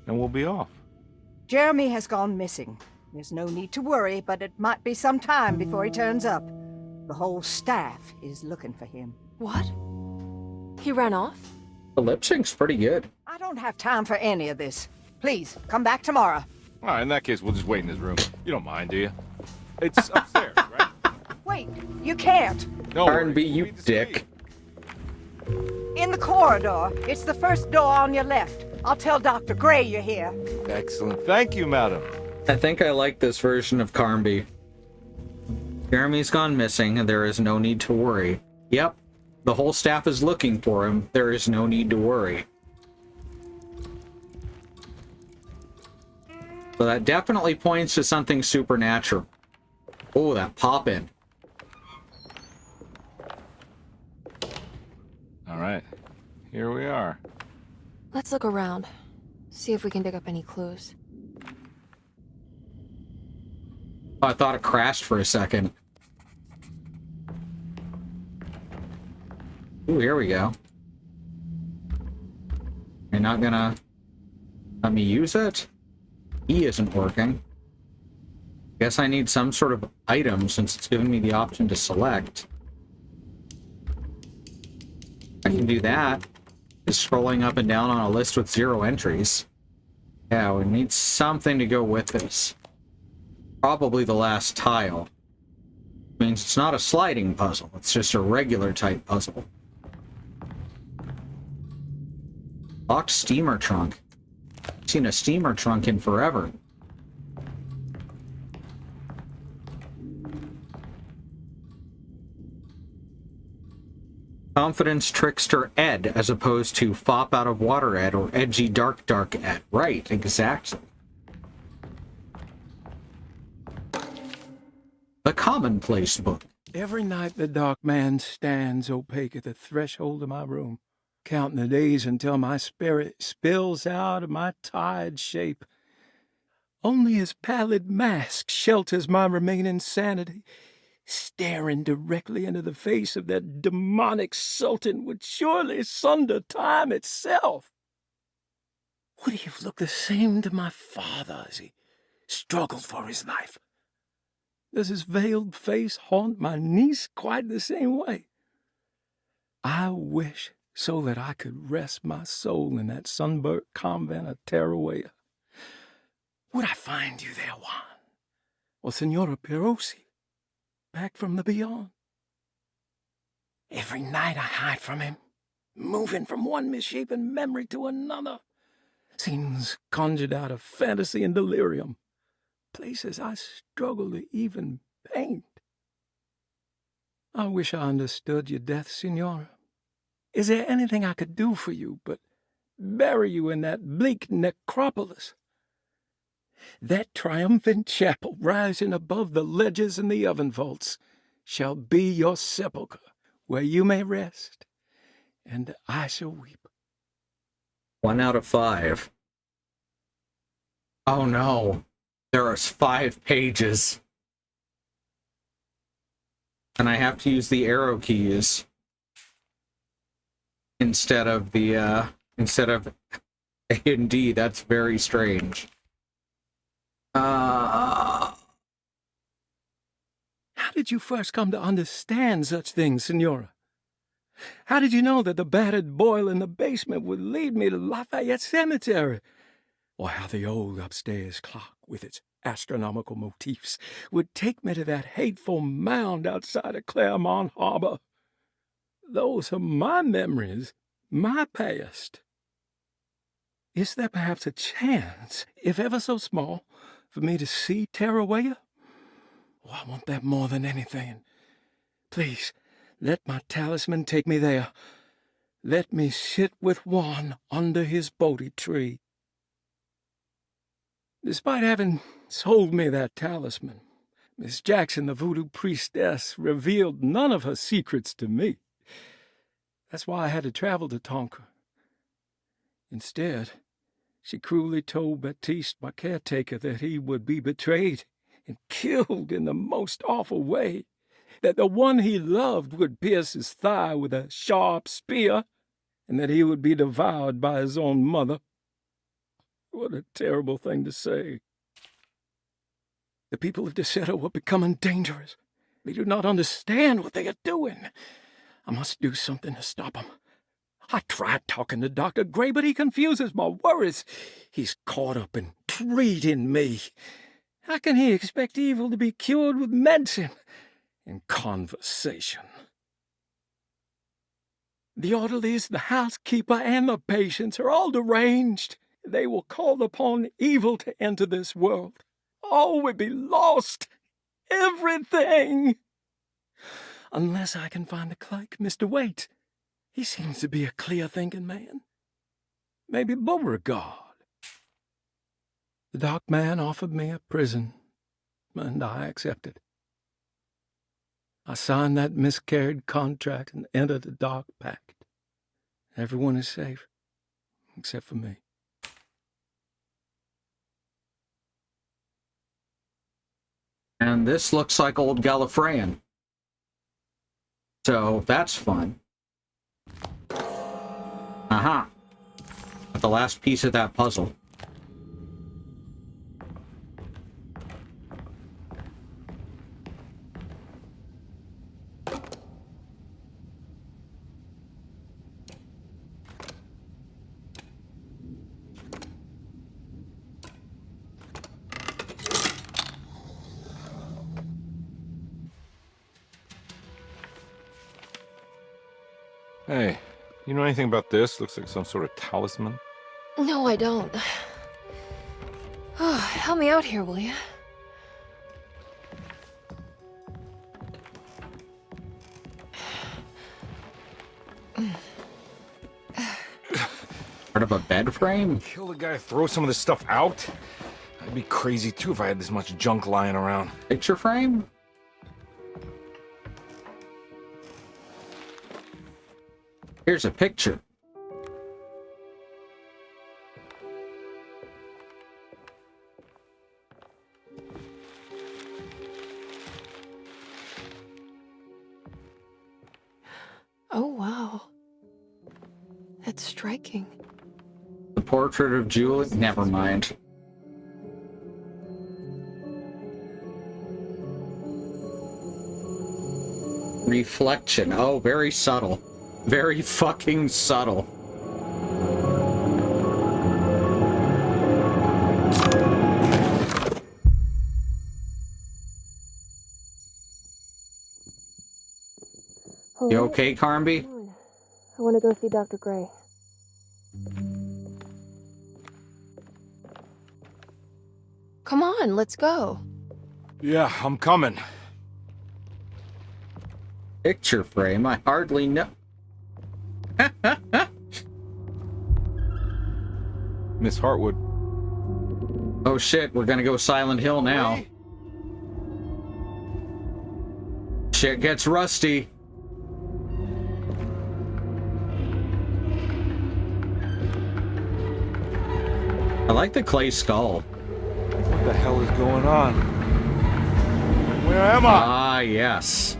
and we'll be off. Jeremy has gone missing. There's no need to worry, but it might be some time before he turns up. The whole staff is looking for him. What? He ran off? The lip sync's pretty good. I don't have time for any of this. Please, come back tomorrow. All right, in that case, we'll just wait in his room. You don't mind, do you? It's upstairs, right? Wait, you can't. No R&B, worries. you Read this dick. In the corridor. It's the first door on your left. I'll tell Dr. Gray you're here. week. Excellent. Thank you, madam. I think I like this version of Carnby. Jeremy's gone missing, and there is no need to worry. Yep, the whole staff is looking for him. There is no need to worry. So that definitely points to something supernatural. Oh, that pop-in. All right, here we are. Let's look around. See if we can dig up any clues. Oh, I thought it crashed for a second. Ooh, here we go. You're not gonna let me use it? E isn't working. Guess I need some sort of item since it's giving me the option to select. I can do that. Just scrolling up and down on a list with 0 entries. Yeah, we need something to go with this. Probably the last tile. Means it's not a sliding puzzle, it's just a regular type puzzle. Locked steamer trunk. Seen a steamer trunk in forever. Confidence trickster Ed, as opposed to fop out of water Ed or edgy dark Ed. Right, exactly. The Commonplace Book. Every night the dark man stands opaque at the threshold of my room, counting the days until my spirit spills out of my tired shape. Only his pallid mask shelters my remaining sanity. Staring directly into the face of that demonic sultan would surely sunder time itself. Would he have looked the same to my father as he struggled for his life? Does his veiled face haunt my niece quite the same way? I wish so that I could rest my soul in that sunburnt convent of Teruel. Would I find you there, Juan? Or Senora Perosi, back from the beyond? Every night I hide from him, moving from one misshapen memory to another. Scenes conjured out of fantasy and delirium. Places I struggle to even paint. I wish I understood your death, Senora. Is there anything I could do for you but bury you in that bleak necropolis? That triumphant chapel rising above the ledges and the oven vaults shall be your sepulchre, where you may rest, and I shall weep. 1 out of 5. Oh no. There are 5 pages. And I have to use the arrow keys instead of the instead of A and D. That's very strange. How did you first come to understand such things, Senora? How did you know that the battered boil in the basement would lead me to Lafayette Cemetery? Or how the old upstairs clock, with its astronomical motifs, would take me to that hateful mound outside of Claremont Harbor? Those are my memories, my past. Is there perhaps a chance, if ever so small, for me to see Teruel? Oh, I want that more than anything. Please, let my talisman take me there. Let me sit with Juan under his Bodhi tree. Despite having sold me that talisman, Miss Jackson, the voodoo priestess, revealed none of her secrets to me. That's why I had to travel to Tonka. Instead, she cruelly told Baptiste, my caretaker, that he would be betrayed and killed in the most awful way, that the one he loved would pierce his thigh with a sharp spear, and that he would be devoured by his own mother. What a terrible thing to say. The people of Deseto are becoming dangerous. They do not understand what they are doing. I must do something to stop them. I tried talking to Dr. Gray, but he confuses my worries. He's caught up in treating me. How can he expect evil to be cured with medicine and conversation? The orderlies, the housekeeper, and the patients are all deranged. They will call upon evil to enter this world. All will be lost. Everything. Unless I can find the clerk, Mr. Waite. He seems to be a clear-thinking man. Maybe Beauregard. The dark man offered me a prison, and I accepted. I signed that miscarried contract and entered the dark pact. Everyone is safe, except for me. And this looks like old Gallifreyan. So that's fun. Aha. Got the last piece of that puzzle. Hey, you know anything about this? Looks like some sort of talisman. No, I don't. Oh, help me out here, will you? Part of a bed frame? Kill the guy, throw some of this stuff out? I'd be crazy too if I had this much junk lying around. Picture frame? Here's a picture. Oh, wow. That's striking. The portrait of Julie? Never mind. Reflection. Oh, very subtle. Very fucking subtle. You okay, Carnby? I want to go see Dr. Gray. Come on, let's go. Yeah, I'm coming. Picture frame? I hardly know. Miss Hartwood. Oh shit, we're gonna go Silent Hill now. Hey. Shit gets rusty. I like the clay skull. What the hell is going on? Where am I? Ah, yes.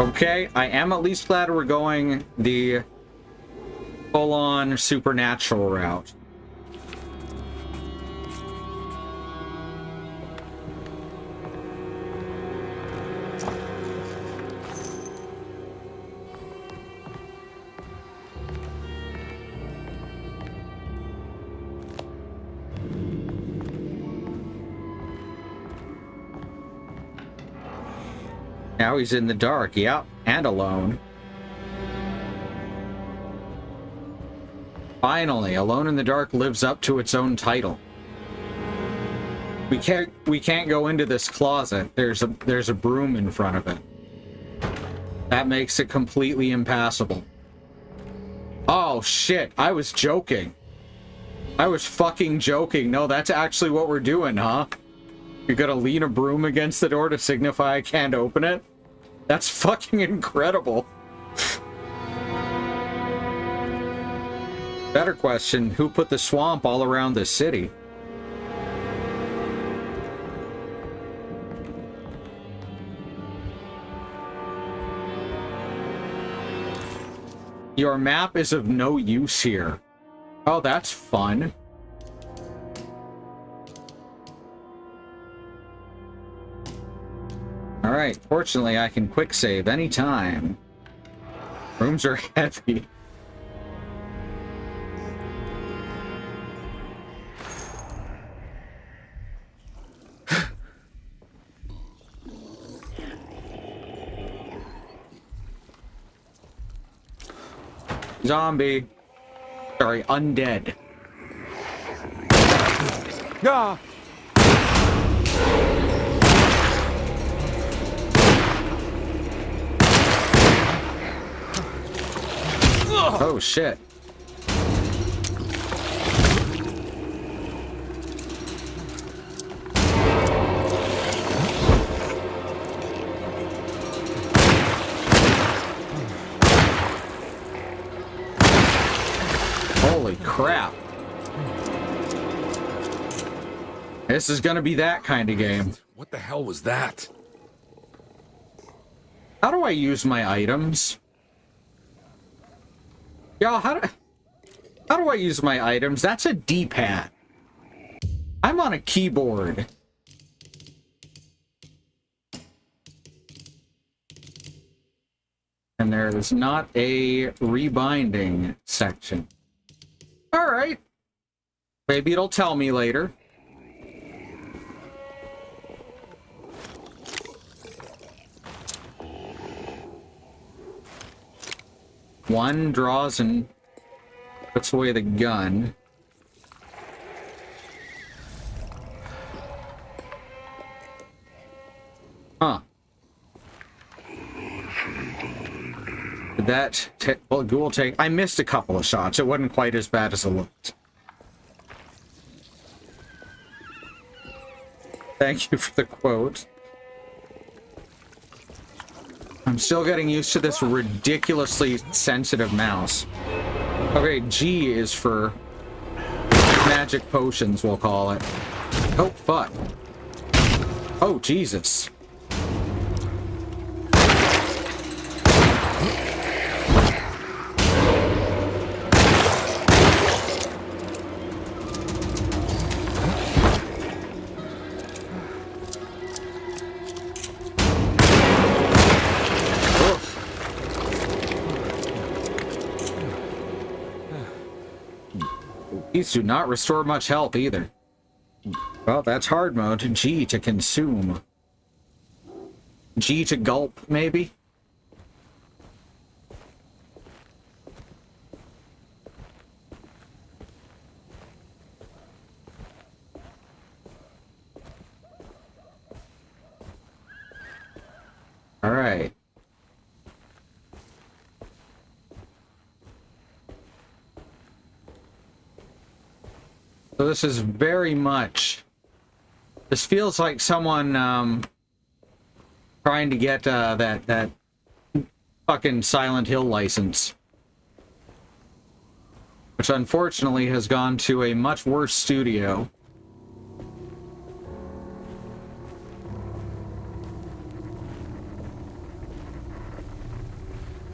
Okay, I am at least glad we're going the full-on supernatural route. Now he's in the dark, yep, and alone. Finally, Alone in the Dark lives up to its own title. We can't go into this closet. There's a broom in front of it. That makes it completely impassable. Oh shit, I was joking. I was fucking joking. No, that's actually what we're doing, huh? You're gonna lean a broom against the door to signify I can't open it? That's fucking incredible. Better question, who put the swamp all around the city? Your map is of no use here. Oh, that's fun. Alright, fortunately I can quick save anytime. Rooms are heavy. Zombie. Sorry, undead. Ah! Oh shit. Holy crap. This is gonna be that kind of game. What the hell was that? How do I use my items? Y'all, how do I use my items? That's a D-pad. I'm on a keyboard. And there is not a rebinding section. Alright. Maybe it'll tell me later. One draws and puts away the gun. Huh. well, ghoul take. I missed a couple of shots. It wasn't quite as bad as it looked. Thank you for the quote. I'm still getting used to this ridiculously sensitive mouse. Okay, G is for magic potions, we'll call it. Oh, fuck. Oh, Jesus. These do not restore much health either. Well, that's hard mode. G to consume. G to gulp, maybe? All right. So this is very much... This feels like someone trying to get that fucking Silent Hill license. Which unfortunately has gone to a much worse studio.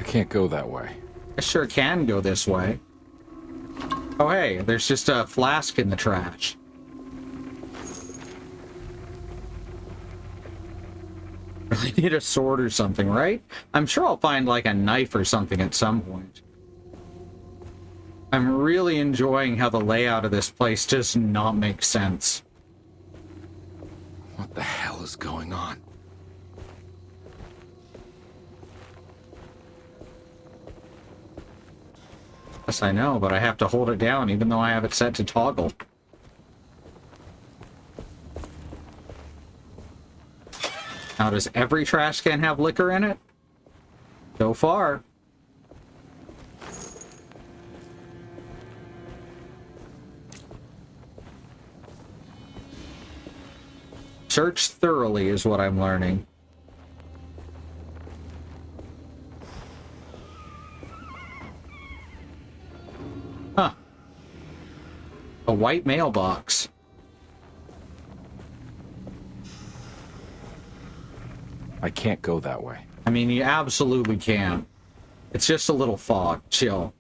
I can't go that way. I sure can go this way. Oh hey, there's just a flask in the trash. Really need a sword or something, right? I'm sure I'll find like a knife or something at some point. I'm really enjoying how the layout of this place does not make sense. What the hell is going on? Yes, I know, but I have to hold it down even though I have it set to toggle. Now, does every trash can have liquor in it? So far. Search thoroughly is what I'm learning. Huh. A white mailbox. I can't go that way. I mean, you absolutely can. It's just a little fog. Chill.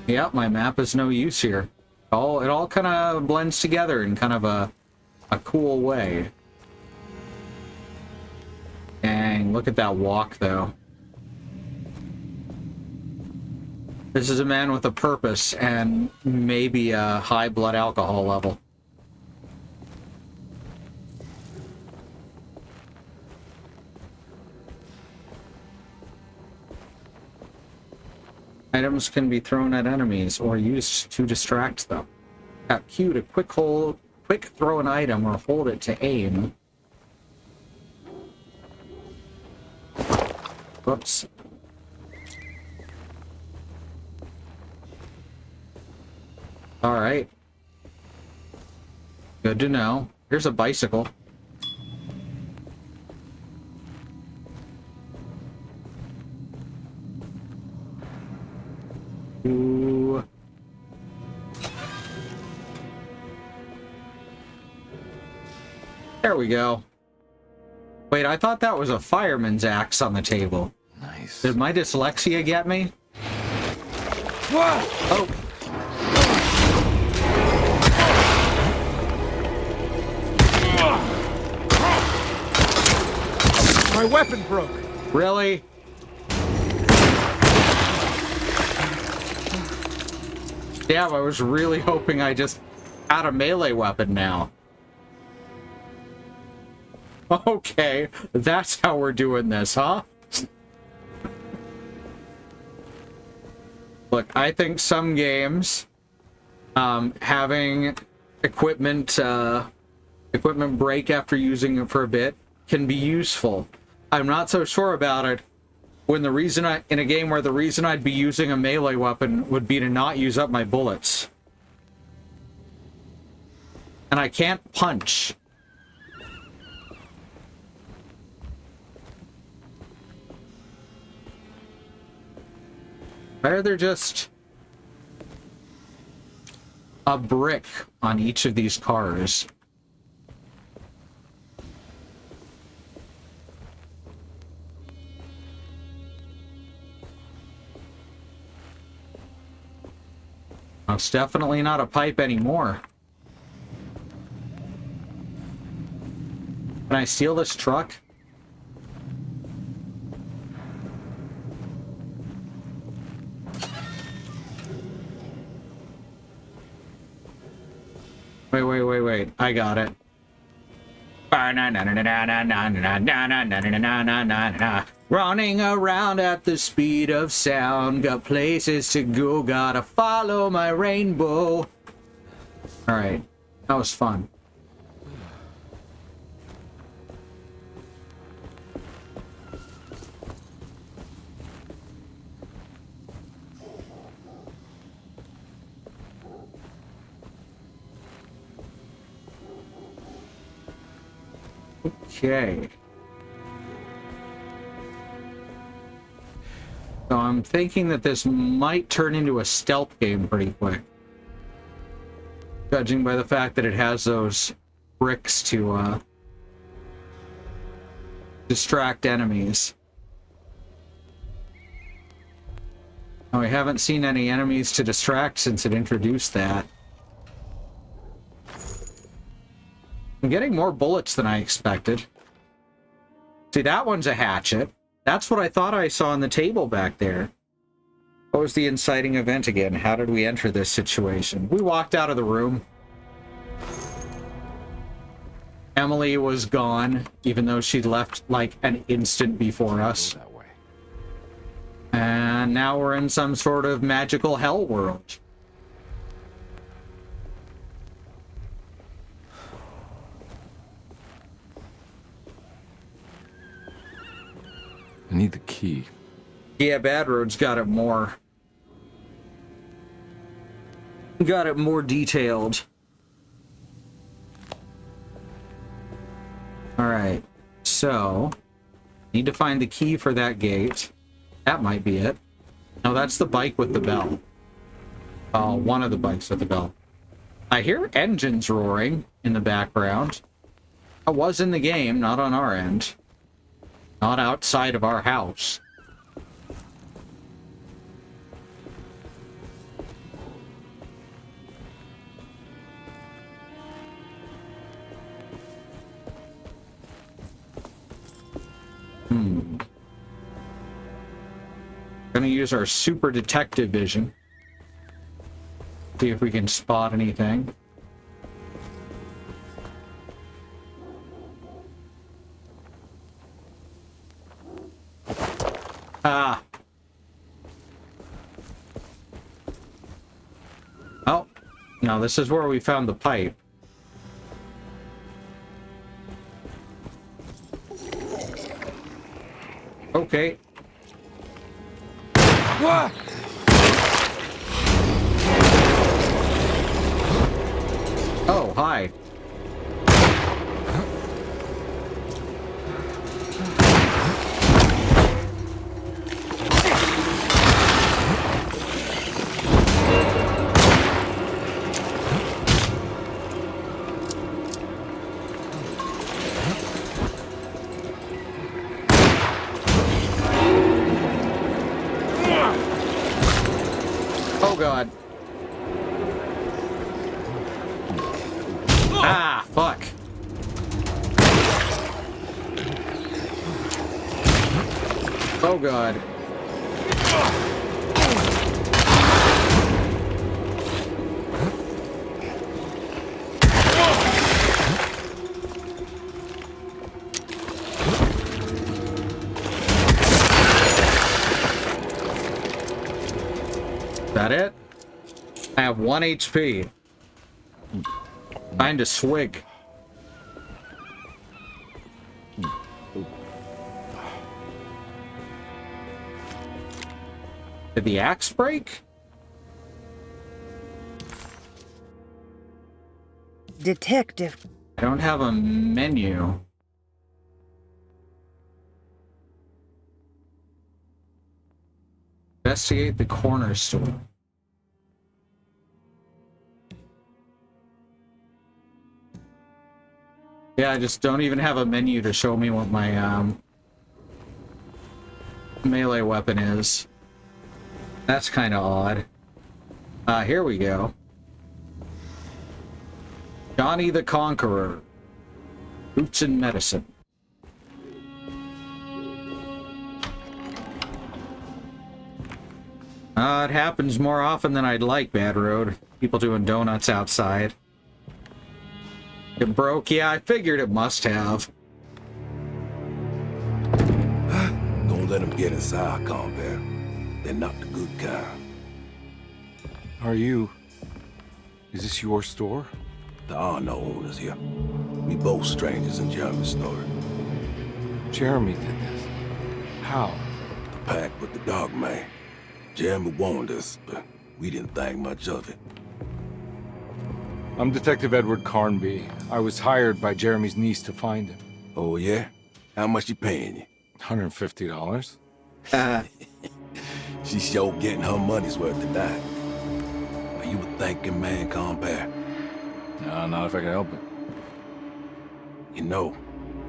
Yep, my map is no use here. It all kind of blends together in kind of a cool way. Dang, look at that walk, though. This is a man with a purpose and maybe a high blood alcohol level. Items can be thrown at enemies or used to distract them. Tap Q to quick throw an item or hold it to aim. Whoops. All right. Good to know. Here's a bicycle. Ooh. There we go. Wait, I thought that was a fireman's axe on the table. Nice. Did my dyslexia get me? Whoa! Oh. My weapon broke. Really? Damn, I was really hoping I just had a melee weapon now. Okay, that's how we're doing this, huh? Look, I think some games, having equipment break after using it for a bit can be useful. I'm not so sure about it when the reason in a game where the reason I'd be using a melee weapon would be to not use up my bullets. And I can't punch. Why are there just a brick on each of these cars? Oh, it's definitely not a pipe anymore. Can I steal this truck? Wait. I got it. Running around at the speed of sound. Got places to go. Gotta follow my rainbow. Alright. That was fun. Okay. So I'm thinking that this might turn into a stealth game pretty quick. Judging by the fact that it has those bricks to distract enemies. Now, we haven't seen any enemies to distract since it introduced that. I'm getting more bullets than I expected. See, that one's a hatchet. That's what I thought I saw on the table back there. What was the inciting event again? How did we enter this situation? We walked out of the room. Emily was gone, even though she'd left like an instant before us. And now we're in some sort of magical hell world. I need the key. Yeah, Bad Road's got it more. Got it more detailed. Alright, so need to find the key for that gate. That might be it. No, that's the bike with the bell. Oh, one of the bikes with the bell. I hear engines roaring in the background. I was in the game, not on our end. Not outside of our house. Gonna use our super detective vision. See if we can spot anything. Ah. Oh. No, this is where we found the pipe. Okay. What? Oh, hi. Oh, God. Ah, fuck. Oh, God. Is that it? I have 1 HP. Time to swig. Did the axe break? Detective. I don't have a menu. Investigate the corner store. Yeah, I just don't even have a menu to show me what my melee weapon is. That's kind of odd. Here we go. Johnny the Conqueror. Roots and medicine. It happens more often than I'd like, Bad Road. People doing donuts outside. It broke? Yeah, I figured it must have. Don't let them get inside, combat. They're not the good kind. Is this your store? There are no owners here. We both strangers in Jeremy's story. Jeremy did this. How? The pact with the dog man. Jeremy warned us, but we didn't think much of it. I'm Detective Edward Carnby. I was hired by Jeremy's niece to find him. Oh, yeah? How much she paying you? $150. She's sure getting her money's worth tonight. Are you a thinking man, compare? No, not if I can help it. You know,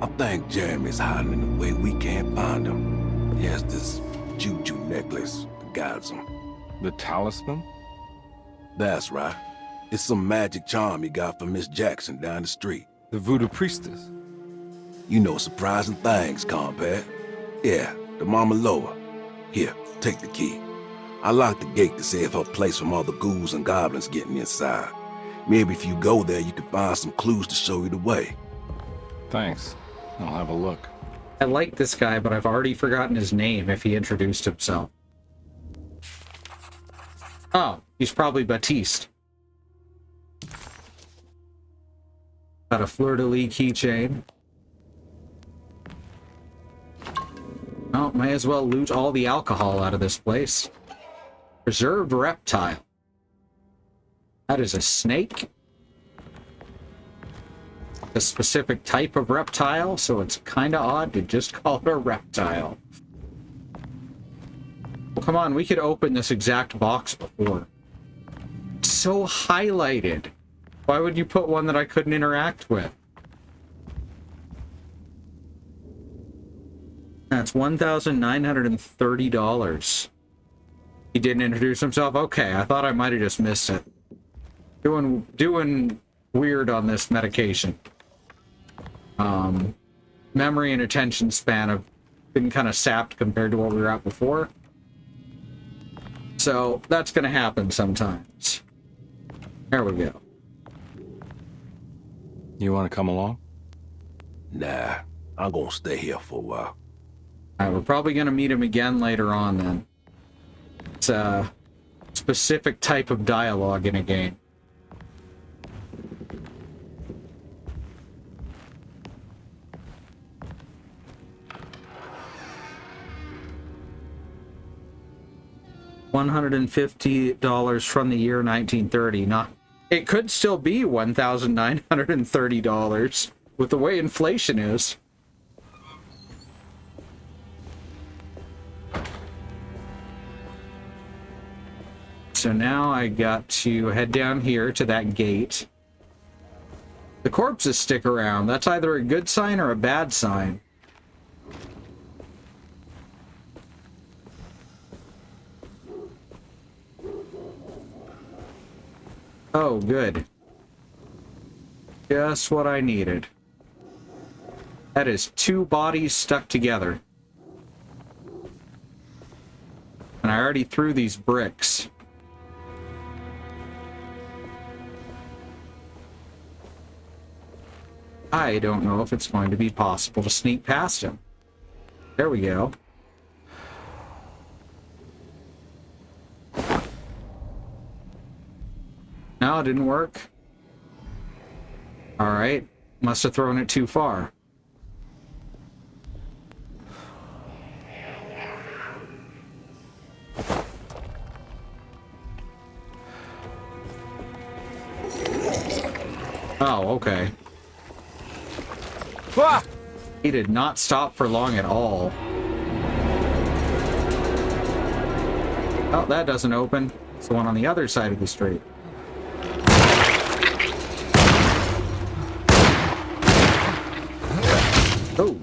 I think Jeremy's hiding in a way we can't find him. He has this juju necklace that guides him. The talisman? That's right. It's some magic charm he got from Miss Jackson down the street. The voodoo priestess? You know surprising things, compadre. Yeah, the Mama Loa. Here, take the key. I locked the gate to save her place from all the ghouls and goblins getting inside. Maybe if you go there, you can find some clues to show you the way. Thanks. I'll have a look. I like this guy, but I've already forgotten his name if he introduced himself. Oh, he's probably Baptiste. Got a fleur-de-lis keychain. Oh, may as well loot all the alcohol out of this place. Preserved reptile. That is a snake. A specific type of reptile, so it's kind of odd to just call it a reptile. Well, come on, we could open this exact box before. It's so highlighted. Why would you put one that I couldn't interact with? That's $1,930. He didn't introduce himself? Okay, I thought I might have just missed it. Doing weird on this medication. Memory and attention span have been kind of sapped compared to what we were at before. So, that's going to happen sometimes. There we go. You want to come along? Nah, I'm gonna stay here for a while. We're probably going to meet him again later on then. It's a specific type of dialogue in a game. $150 from the year 1930. Not, it could still be $1,930 with the way inflation is. So now I got to head down here to that gate. The corpses stick around. That's either a good sign or a bad sign. Oh, good. Just what I needed. That is 2 bodies stuck together. And I already threw these bricks. I don't know if it's going to be possible to sneak past him. There we go. No, it didn't work. Alright. Must have thrown it too far. Oh, okay. He did not stop for long at all. Oh, that doesn't open. It's the one on the other side of the street. Oh.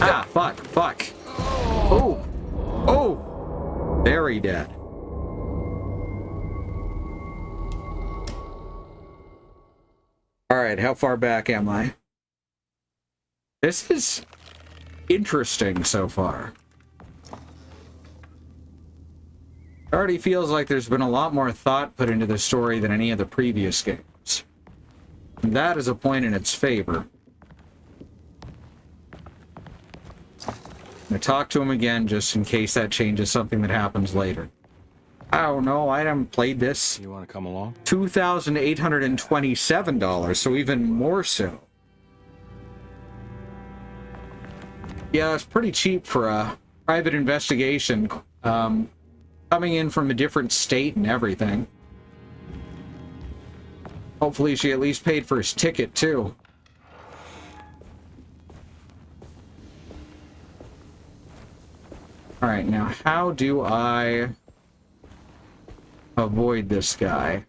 Ah, fuck. Oh. Oh. Very dead. Alright, how far back am I? This is interesting so far. It already feels like there's been a lot more thought put into the story than any of the previous games. And that is a point in its favor. I'm gonna talk to him again just in case that changes something that happens later. I don't know, I haven't played this. You want to come along? $2,827, so even more so. Yeah, it's pretty cheap for a private investigation, coming in from a different state and everything. Hopefully she at least paid for his ticket, too. Alright, now how do I avoid this guy?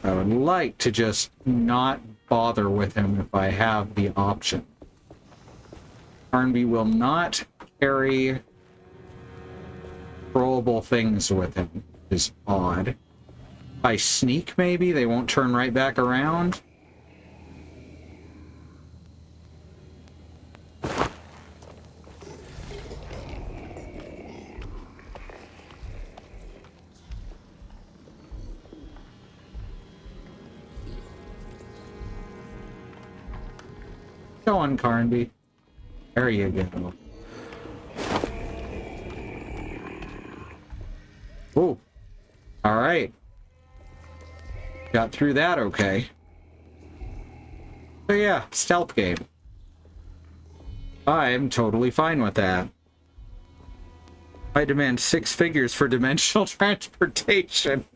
I would like to just not bother with him if I have the option. Barnaby will not carry throwable things with him, which is odd. If I sneak, maybe they won't turn right back around. Go on, Carnby. There you go. Oh. Alright. Got through that okay. So yeah, stealth game. I'm totally fine with that. I demand 6 figures for dimensional transportation.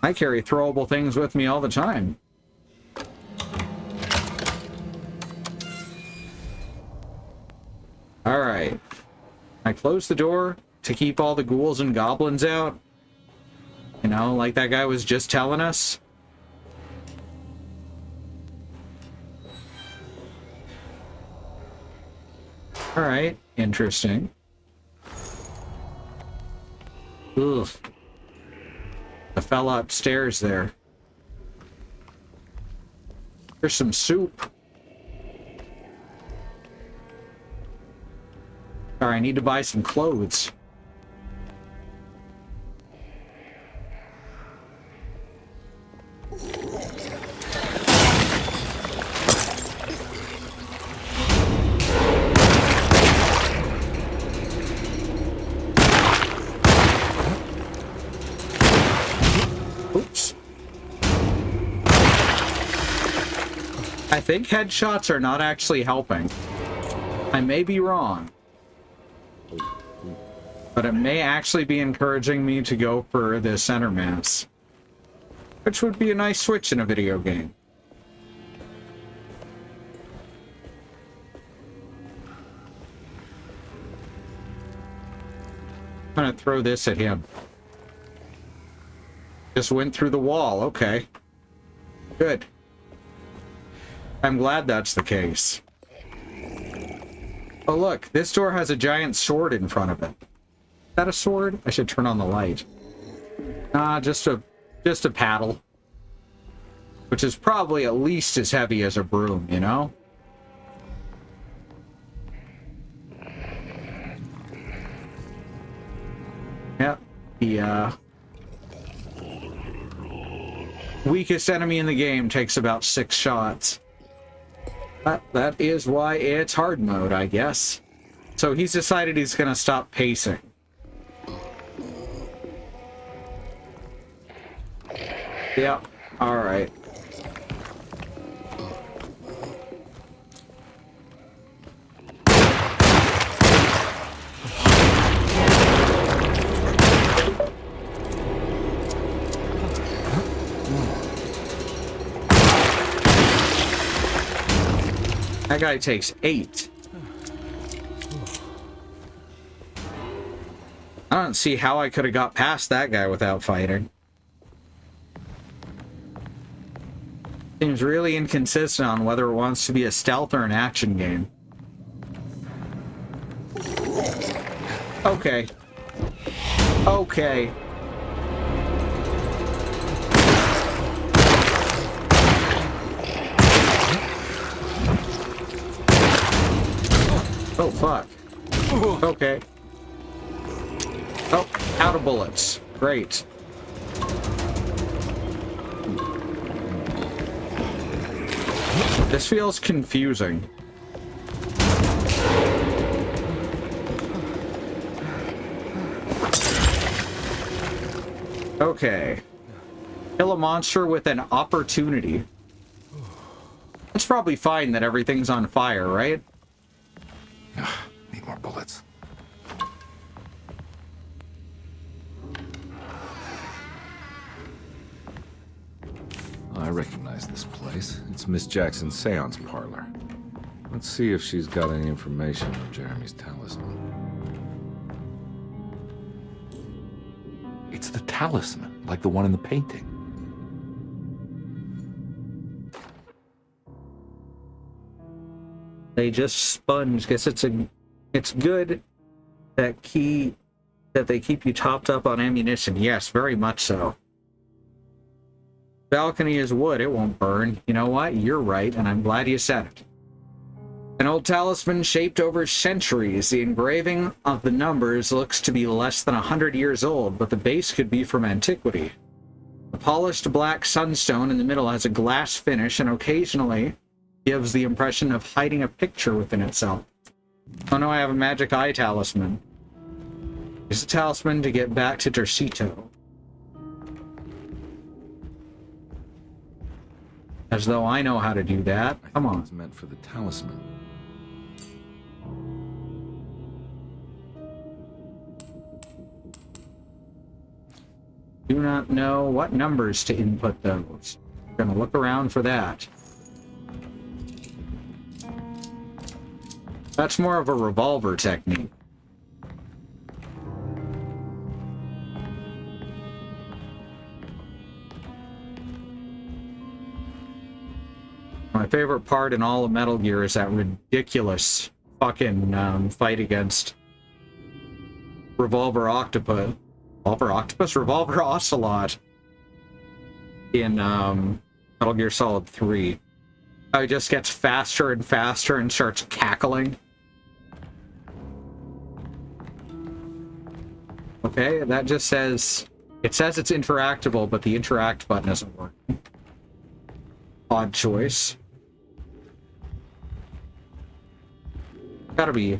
I carry throwable things with me all the time. Alright. I close the door to keep all the ghouls and goblins out. You know, like that guy was just telling us. Alright, interesting. Ugh. The fella upstairs there. There's some soup. Sorry, I need to buy some clothes. Oops. I think headshots are not actually helping. I may be wrong. But it may actually be encouraging me to go for the center mass. Which would be a nice switch in a video game. I'm gonna throw this at him. Just went through the wall, okay. Good. I'm glad that's the case. Oh look, this door has a giant sword in front of it. Is that a sword? I should turn on the light. Nah, just a paddle. Which is probably at least as heavy as a broom, you know? Yep. The weakest enemy in the game takes about 6 shots. That is why it's hard mode, I guess. So he's decided he's gonna stop pacing. Yep, alright. That guy takes 8. I don't see how I could have got past that guy without fighting. Seems really inconsistent on whether it wants to be a stealth or an action game. Okay. Okay. Oh, fuck. Okay. Oh, out of bullets. Great. This feels confusing. Okay. Kill a monster with an opportunity. It's probably fine that everything's on fire, right? Need more bullets. I recognize this place. It's Miss Jackson's seance parlor. Let's see if she's got any information on Jeremy's talisman. It's the talisman, like the one in the painting. They just sponge. Guess it's good that they keep you topped up on ammunition. Yes, very much so. Balcony is wood, it won't burn. You know what? You're right, and I'm glad you said it. An old talisman shaped over centuries. The engraving of the numbers looks to be less than 100 years old, but the base could be from antiquity. The polished black sunstone in the middle has a glass finish and occasionally gives the impression of hiding a picture within itself. Oh no, I have a magic eye talisman. Use the talisman to get back to Tercito. As though I know how to do that. Come on. It's meant for the talisman. Do not know what numbers to input those. Gonna look around for that. That's more of a revolver technique. My favorite part in all of Metal Gear is that ridiculous fucking fight against Revolver Octopus. Revolver Octopus? Revolver Ocelot in Metal Gear Solid 3. How he just gets faster and faster and starts cackling. Okay, that just says... It says it's interactable, but the interact button isn't working. Odd choice. Gotta be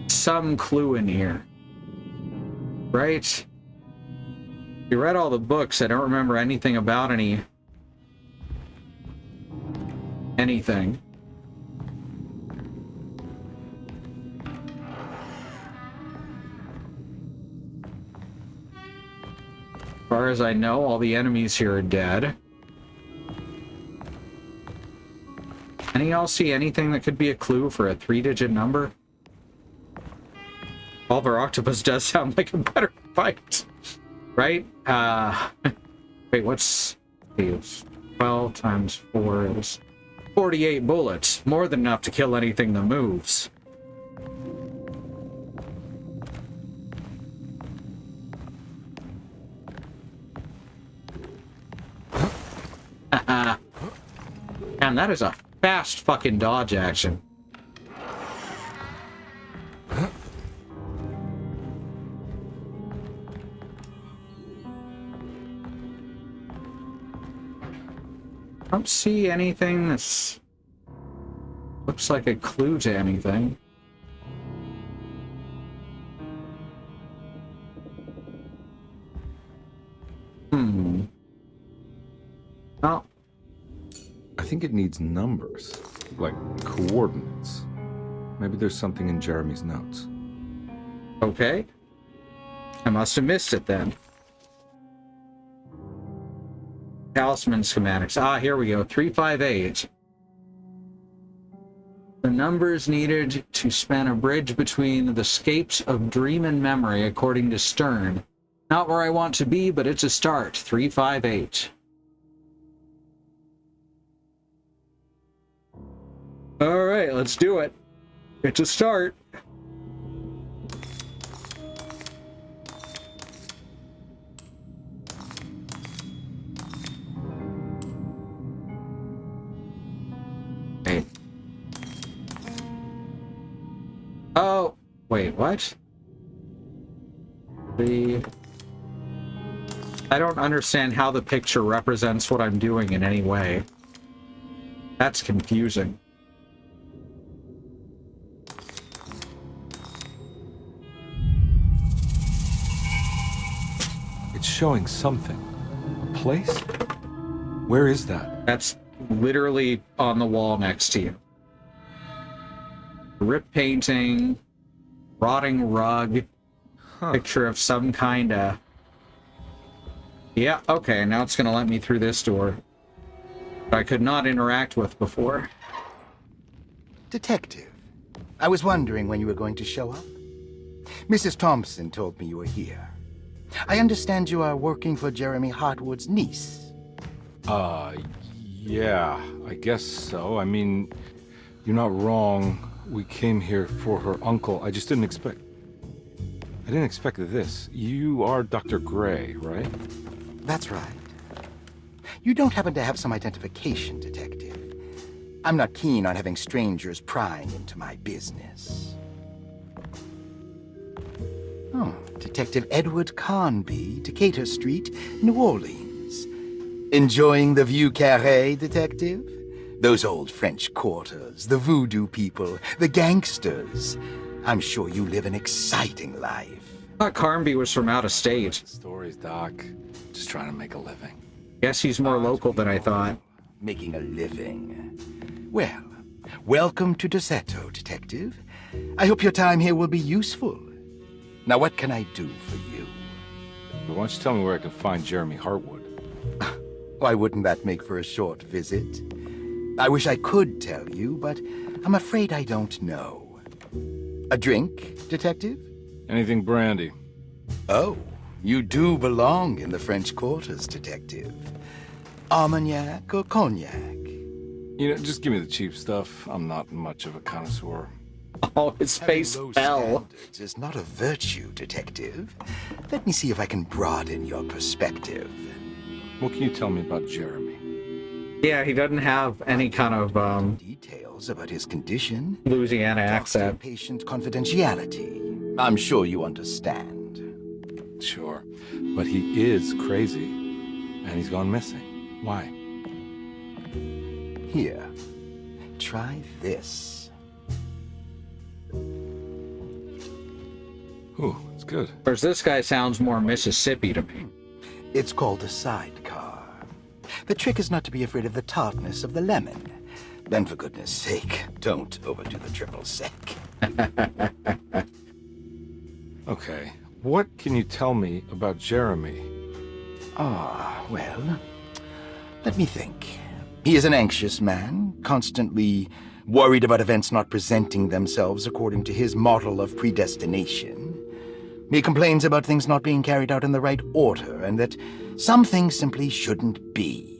some clue in here. Right? You read all the books, I don't remember anything about anything. As far as I know, all the enemies here are dead. Any y'all see anything that could be a clue for a 3-digit number? Revolver Octopus does sound like a better fight. Right? Wait, what's... 12 times 4 is 48 bullets. More than enough to kill anything that moves. Man, that is a fast fucking dodge action. I don't see anything that's... looks like a clue to anything. Oh. I think it needs numbers, like coordinates. Maybe there's something in Jeremy's notes. Okay. I must have missed it then. Talisman schematics. Ah, here we go. 358. The numbers needed to span a bridge between the scapes of dream and memory, according to Stern. Not where I want to be, but it's a start. 358. All right, let's do it. It's a start. Wait. Oh, wait, what? I don't understand how the picture represents what I'm doing in any way. That's confusing. It's showing something. A place? Where is that? That's literally on the wall next to you. Rip painting, rotting rug, picture of some kind of... Yeah, okay, now it's gonna let me through this door. I could not interact with before. Detective, I was wondering when you were going to show up. Mrs. Thompson told me you were here. I understand you are working for Jeremy Hartwood's niece. Yeah, I guess so. I mean, you're not wrong. We came here for her uncle. I just didn't expect... I didn't expect this. You are Dr. Gray, right? That's right. You don't happen to have some identification, Detective. I'm not keen on having strangers prying into my business. Oh, Detective Edward Carnby, Decatur Street, New Orleans. Enjoying the Vieux Carré, Detective? Those old French quarters, the voodoo people, the gangsters. I'm sure you live an exciting life. I thought Carnby was from out of state. Stories, Doc. Just trying to make a living. Guess he's more local than I thought. Making a living. Well, welcome to Deseto, Detective. I hope your time here will be useful. Now, what can I do for you? Why don't you tell me where I can find Jeremy Hartwood? Why wouldn't that make for a short visit? I wish I could tell you, but I'm afraid I don't know. A drink, Detective? Anything brandy. Oh, you do belong in the French quarters, Detective. Armagnac or cognac? You know, just give me the cheap stuff. I'm not much of a connoisseur. Oh, his face fell. Standards is not a virtue, Detective. Let me see if I can broaden your perspective. What can you tell me about Jeremy? Yeah, he doesn't have any kind of, Details about his condition. Louisiana accent. Patient confidentiality. I'm sure you understand. Sure, but he is crazy, and he's gone missing. Why? Here, try this. Ooh, it's good. Whereas this guy sounds more Mississippi to me. It's called a sidecar. The trick is not to be afraid of the tartness of the lemon. Then, for goodness sake, don't overdo the triple sec. Okay, what can you tell me about Jeremy? Well, let me think. He is an anxious man, constantly worried about events not presenting themselves according to his model of predestination. He complains about things not being carried out in the right order, and that some things simply shouldn't be.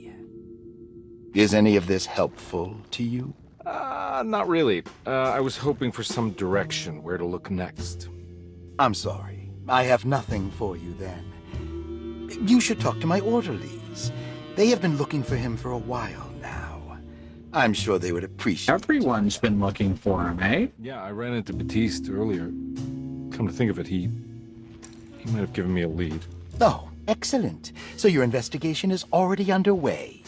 Is any of this helpful to you? Not really. I was hoping for some direction where to look next. I'm sorry. I have nothing for you then. You should talk to my orderlies. They have been looking for him for a while now. I'm sure they would appreciate it. Everyone's been looking for him, eh? Yeah, I ran into Batiste earlier. Come to think of it, he might have given me a lead. Oh, excellent. So your investigation is already underway.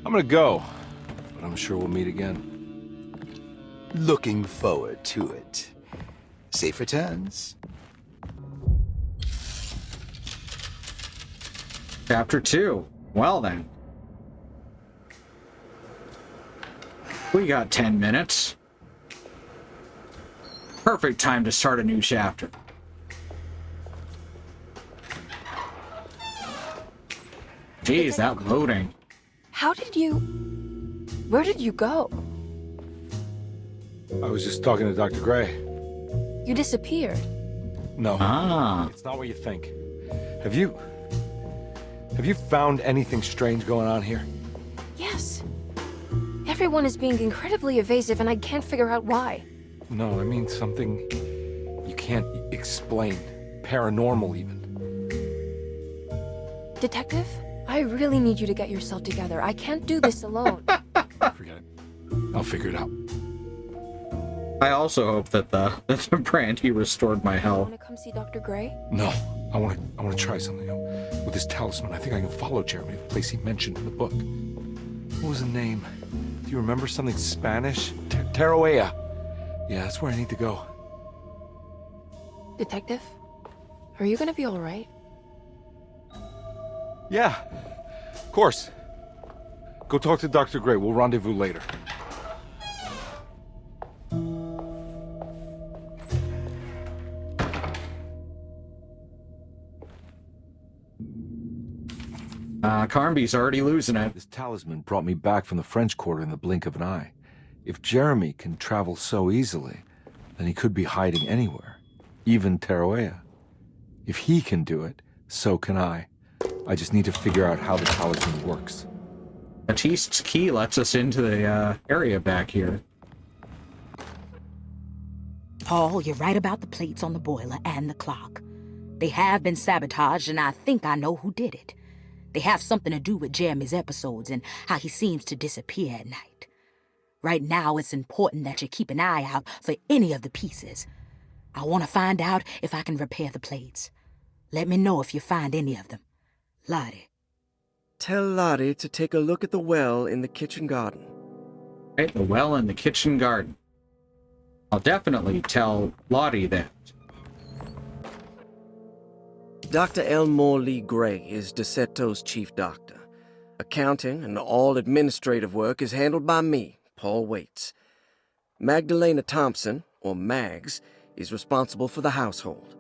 I'm gonna go, but I'm sure we'll meet again. Looking forward to it. Safe returns. Chapter 2. Well then. We got 10 minutes. Perfect time to start a new chapter. Geez, that loading. How did you... Where did you go? I was just talking to Dr. Gray. You disappeared. No. Ah. It's not what you think. Have you found anything strange going on here? Yes. Everyone is being incredibly evasive, and I can't figure out why. No, I mean something you can't explain. Paranormal, even. Detective, I really need you to get yourself together. I can't do this alone. Forget it. I'll figure it out. I also hope that the brandy restored my health. Want to come see Dr. Gray? No, I want to try something. With this talisman, I think I can follow Jeremy to the place he mentioned in the book. What was the name? Do you remember something Spanish? Tarawea. Yeah, that's where I need to go. Detective, are you gonna be all right? Yeah, of course. Go talk to Dr. Gray. We'll rendezvous later. Carnby's already losing it. This talisman brought me back from the French Quarter in the blink of an eye. If Jeremy can travel so easily, then he could be hiding anywhere, even Tarawea. If he can do it, so can I. I just need to figure out how the talisman works. Baptiste's key lets us into the area back here. Paul, you're right about the plates on the boiler and the clock. They have been sabotaged, and I think I know who did it. They have something to do with Jeremy's episodes and how he seems to disappear at night. Right now, it's important that you keep an eye out for any of the pieces. I want to find out if I can repair the plates. Let me know if you find any of them. Lottie. Tell Lottie to take a look at the well in the kitchen garden. Right, the well in the kitchen garden. I'll definitely tell Lottie that. Dr. Elmore Lee Gray is DeSeto's chief doctor. Accounting and all administrative work is handled by me, Paul Waits. Magdalena Thompson, or Mags, is responsible for the household.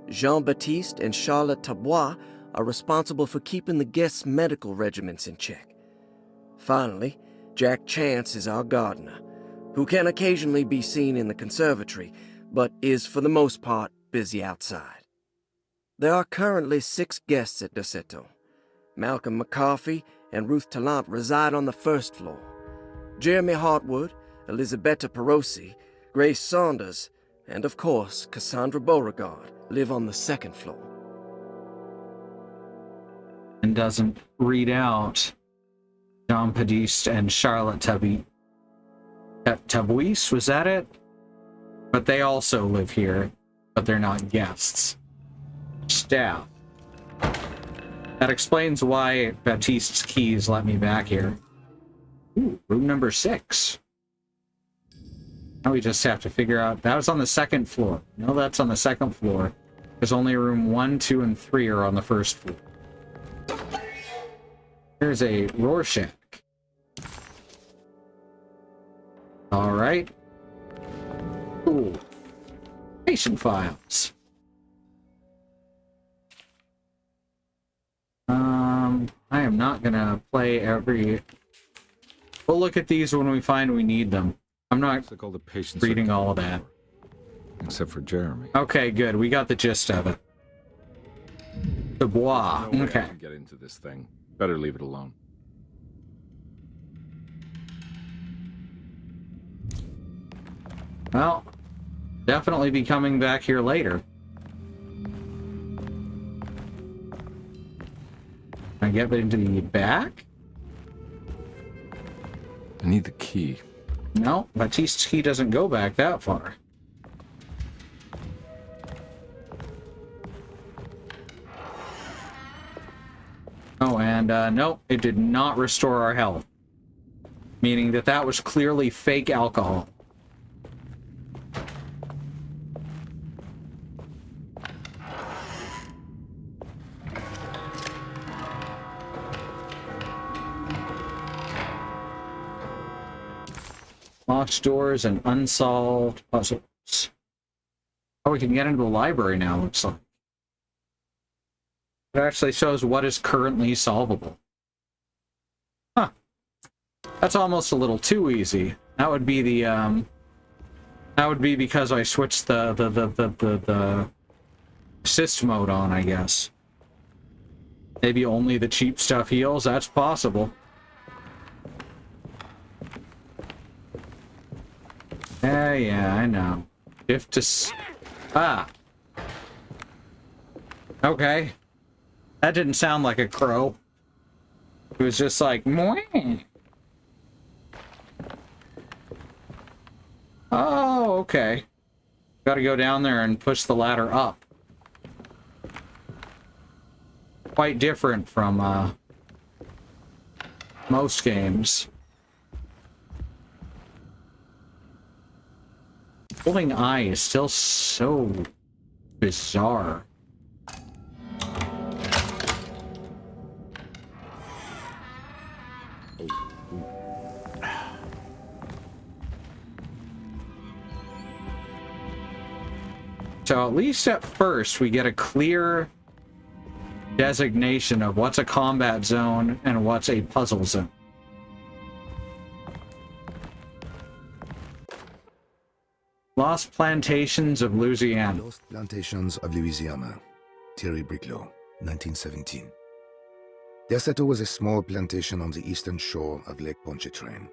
Jean-Baptiste and Charlotte Tabois are responsible for keeping the guests' medical regimens in check. Finally, Jack Chance is our gardener, who can occasionally be seen in the conservatory, but is for the most part busy outside. There are currently 6 guests at DeSeto. Malcolm McCarthy and Ruth Tallant reside on the first floor. Jeremy Hartwood, Elisabetta Perosi, Grace Saunders, and of course, Cassandra Beauregard live on the second floor. And doesn't read out Jean-Baptiste and Charlotte Tabois, was that it? But they also live here, but they're not guests. Staff. That explains why Baptiste's keys let me back here. Ooh, room number 6. Now we just have to figure out... That was on the second floor. No, that's on the second floor. There's only room 1, 2, and 3 are on the first floor. There's a Rorschach. Alright. Cool. Patient files. I am not gonna play every... We'll look at these when we find we need them. I'm not like all the patients reading all of that. Except for Jeremy. Okay, good. We got the gist of it. Dubois. No way Okay. I can get into this thing. Better leave it alone. Well, definitely be coming back here later. Can I get into the back? I need the key. No, Baptiste's key doesn't go back that far. Oh, and nope, it did not restore our health. Meaning that that was clearly fake alcohol. Locked doors and unsolved puzzles. Oh, we can get into the library now, looks like. It actually shows what is currently solvable. Huh. That's almost a little too easy. That would be the That would be because I switched the assist mode on, I guess. Maybe only the cheap stuff heals. That's possible. Yeah, I know. Shift to okay. That didn't sound like a crow. It was just like, mwah. Oh, okay. Gotta go down there and push the ladder up. Quite different from, most games. Holding I is still so bizarre. So at least at first we get a clear designation of what's a combat zone and what's a puzzle zone. Lost Plantations of Louisiana. Lost Plantations of Louisiana. Thierry Briclot, 1917. Deseto was a small plantation on the eastern shore of Lake Pontchartrain.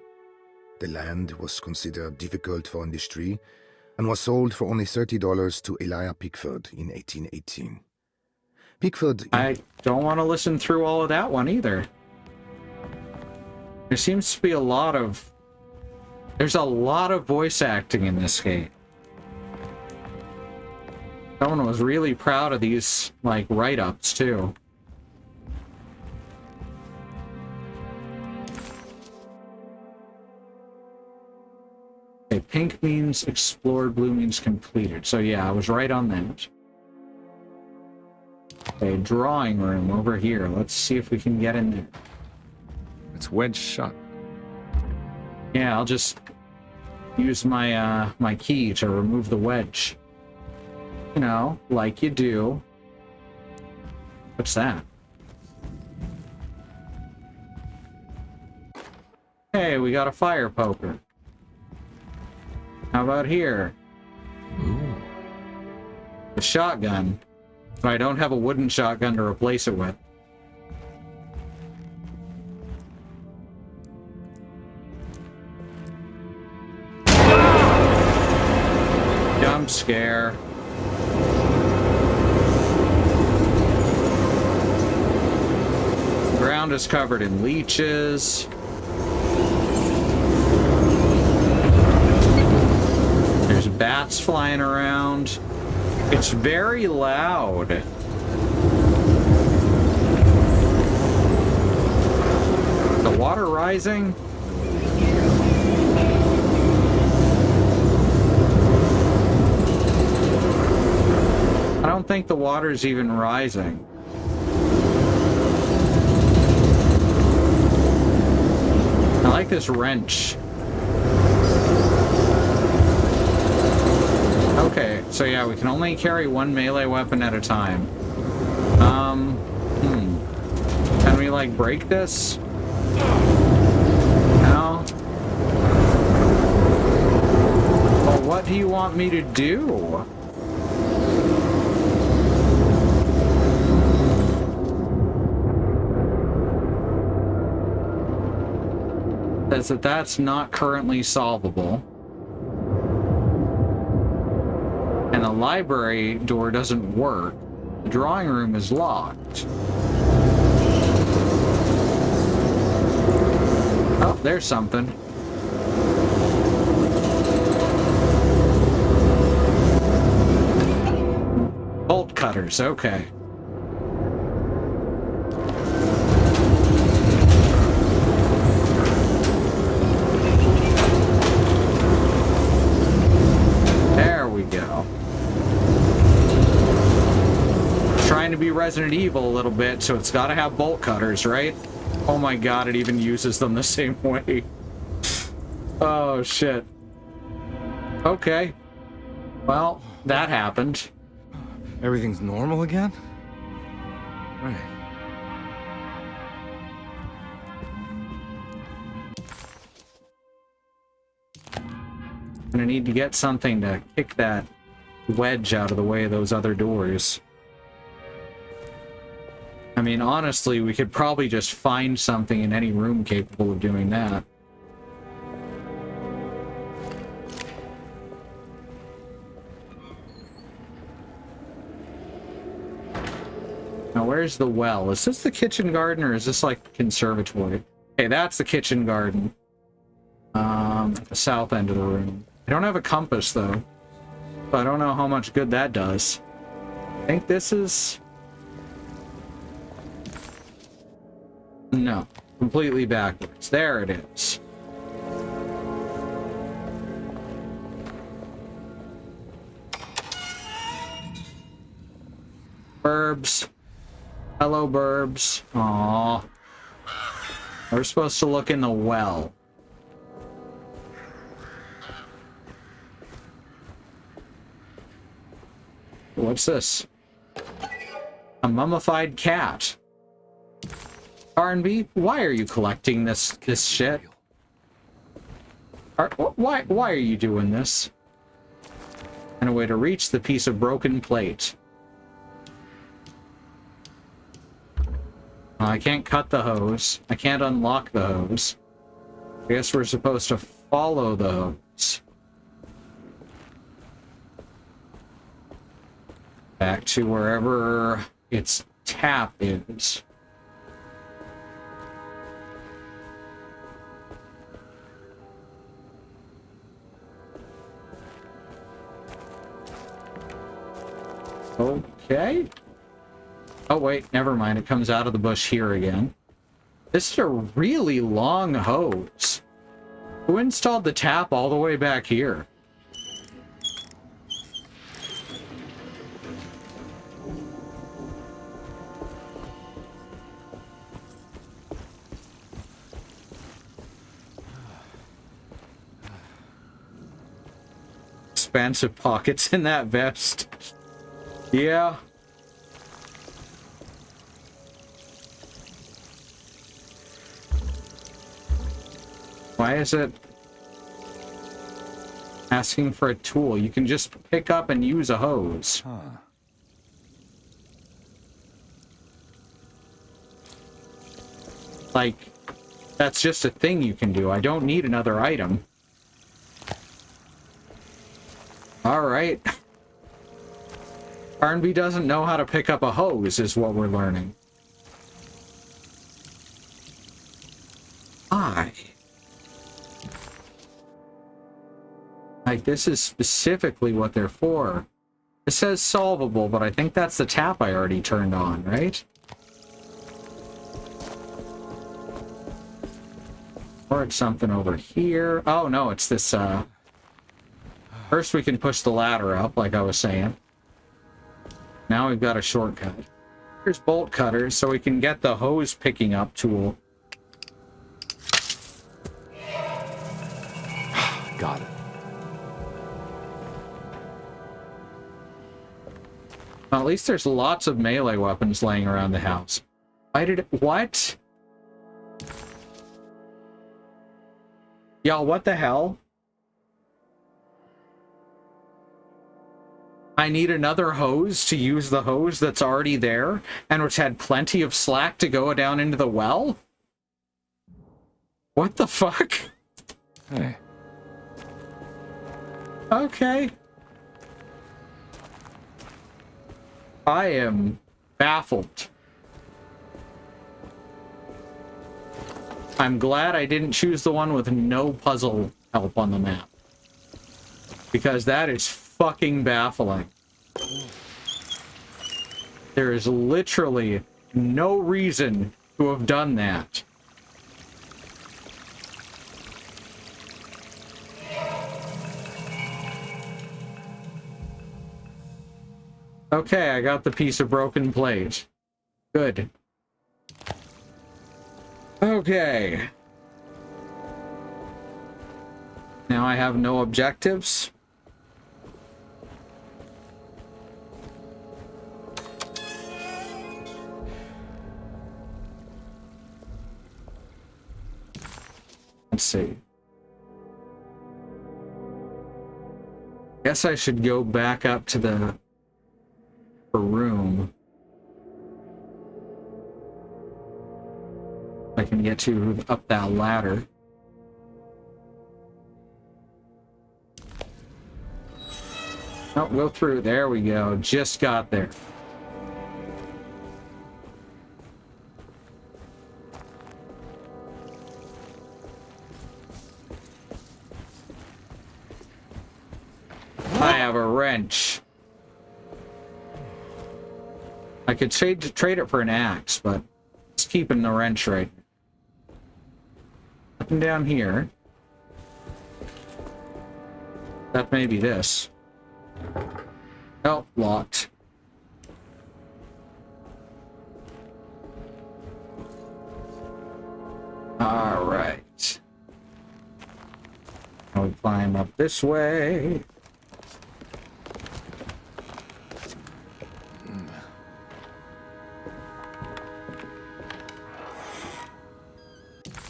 The land was considered difficult for industry and was sold for only $30 to Elijah Pickford in 1818. Pickford... I don't want to listen through all of that one either. There seems to be a lot of... There's a lot of voice acting in this game. Someone was really proud of these, like, write-ups, too. Okay, pink means explored, blue means completed. So yeah, I was right on that. Okay, drawing room over here. Let's see if we can get in there. It's wedged shut. Yeah, I'll just use my my key to remove the wedge. You know, like you do. What's that? Hey, we got a fire poker. How about here? Ooh. The shotgun. But I don't have a wooden shotgun to replace it with. Jump scare. The ground is covered in leeches. There's bats flying around. It's very loud. The water rising? I don't think the water's even rising. I like this wrench. Okay, so yeah, we can only carry one melee weapon at a time. Can we, like, break this? No? Well, what do you want me to do? Says that that's not currently solvable. And the library door doesn't work. The drawing room is locked. Oh, there's something. Bolt cutters, okay. There we go. Trying to be Resident Evil a little bit, so it's got to have bolt cutters, right? Oh my god, it even uses them the same way. Oh shit. Okay. Well, that happened. Everything's normal again? Right. I'm gonna need to get something to kick that wedge out of the way of those other doors. I mean, honestly, we could probably just find something in any room capable of doing that. Now, where's the well? Is this the kitchen garden or is this like the conservatory? Okay, that's the kitchen garden. At the south end of the room. I don't have a compass, though. So I don't know how much good that does. I think this is... No. Completely backwards. There it is. Burbs. Hello, Burbs. Aww. We're supposed to look in the well. What's this? A mummified cat. R&B, why are you collecting this shit? Why are you doing this? And a way to reach the piece of broken plate. I can't cut the hose. I can't unlock the hose. I guess we're supposed to follow the hose. Back to wherever its tap is. Okay. Oh, wait, never mind. It comes out of the bush here again. This is a really long hose. Who installed the tap all the way back here? Expansive pockets in that vest. Yeah. Why is it asking for a tool? You can just pick up and use a hose. Huh. Like, that's just a thing you can do. I don't need another item. Alright. R&B doesn't know how to pick up a hose, is what we're learning. Like, this is specifically what they're for. It says solvable, but I think that's the tap I already turned on, right? Or it's something over here. Oh, no, it's this, First we can push the ladder up, like I was saying. Now we've got a shortcut. Here's bolt cutters, so we can get the hose picking up tool. Got it. Well, at least there's lots of melee weapons laying around the house. Why did it... What? Y'all, what the hell? I need another hose to use the hose that's already there, and which had plenty of slack to go down into the well? What the fuck? Hey. Okay. I am baffled. I'm glad I didn't choose the one with no puzzle help on the map. Because that is fucking baffling. There is literally no reason to have done that. Okay, I got the piece of broken plate. Good. Okay. Now I have no objectives. Let's see. Guess I should go back up to the room. I can get to up that ladder. Oh, go through. There we go. Just got there. I have a wrench. I could trade it for an axe, but it's keeping the wrench right. Up and down here. That may be this. Oh, locked. All right. I'll climb up this way.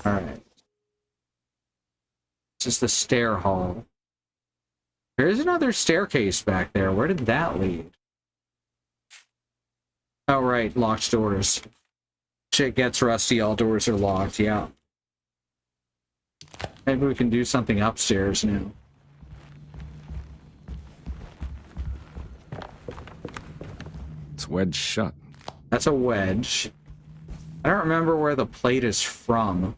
All right. This is the stair hall. There's another staircase back there. Where did that lead? Oh, right. Locked doors. Shit gets rusty. All doors are locked. Yeah. Maybe we can do something upstairs now. It's wedged shut. That's a wedge. I don't remember where the plate is from.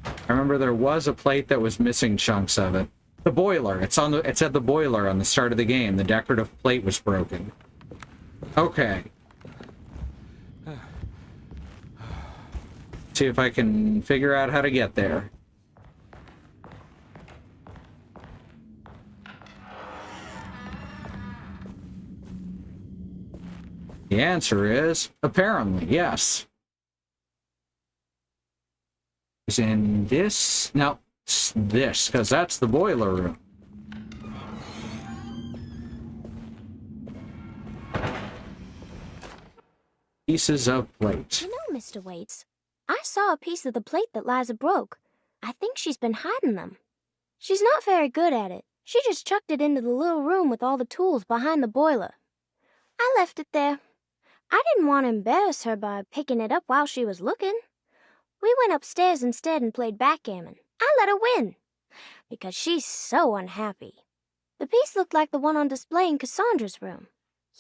I remember there was a plate that was missing chunks of it. The boiler. It's at the boiler on the start of the game. The decorative plate was broken. Okay. See if I can figure out how to get there. The answer is apparently yes. Is in this? No, it's this, because that's the boiler room. Pieces of plate. You know, Mr. Waits, I saw a piece of the plate that Liza broke. I think she's been hiding them. She's not very good at it. She just chucked it into the little room with all the tools behind the boiler. I left it there. I didn't want to embarrass her by picking it up while she was looking. We went upstairs instead and played backgammon. I let her win, because she's so unhappy. The piece looked like the one on display in Cassandra's room.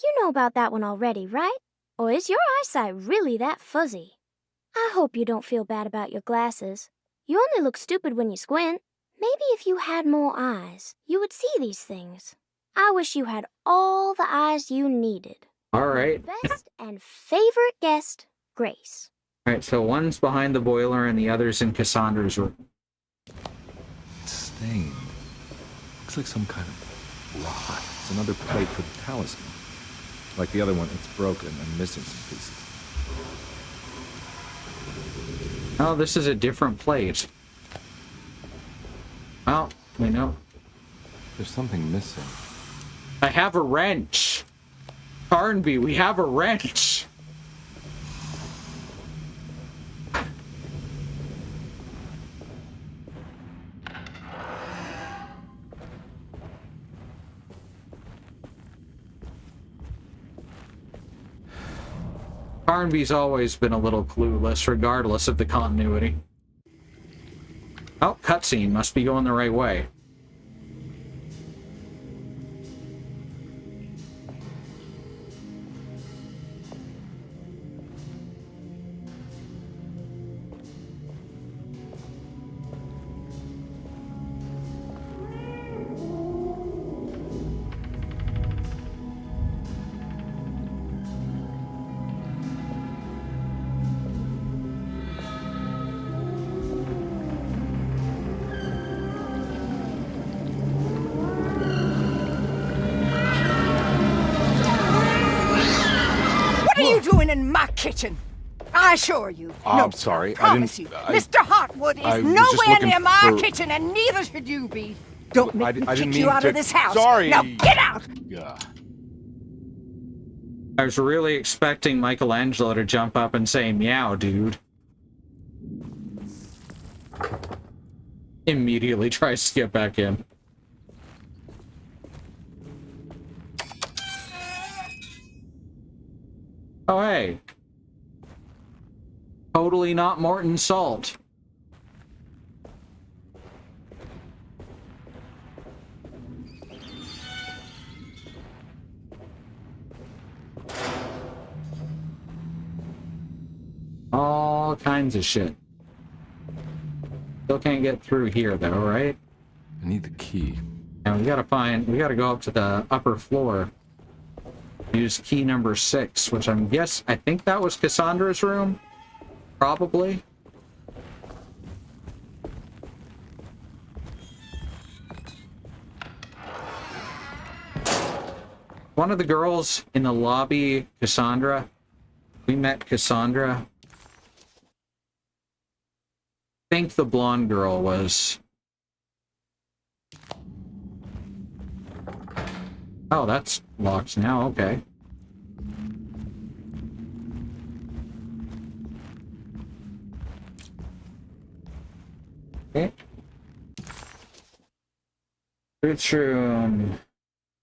You know about that one already, right? Or is your eyesight really that fuzzy? I hope you don't feel bad about your glasses. You only look stupid when you squint. Maybe if you had more eyes, you would see these things. I wish you had all the eyes you needed. All right. Best and favorite guest, Grace. All right, so one's behind the boiler and the other's in Cassandra's room. Stain. Looks like some kind of rot. It's another plate for the talisman. Like the other one, it's broken and missing some pieces. Oh, this is a different plate. Well, we know. There's something missing. I have a wrench. Carnby, we have a wrench. Carnby's always been a little clueless, regardless of the continuity. Oh, cutscene. Must be going the right way. In my kitchen. I assure you. No, I'm sorry. Promise you. Mr. Hotwood is nowhere near my kitchen, and neither should you be. Don't make me kick you out of this house. Sorry. Now get out! Yeah. I was really expecting Michelangelo to jump up and say, meow, dude. Immediately tries to get back in. Oh, hey. Totally not Morton Salt. All kinds of shit. Still can't get through here, though, right? I need the key. And we gotta go up to the upper floor. Use key number 6, which I think that was Cassandra's room? Probably. One of the girls in the lobby, Cassandra. We met Cassandra. I think the blonde girl was... Oh, that's locked now, okay. Okay. Boots room.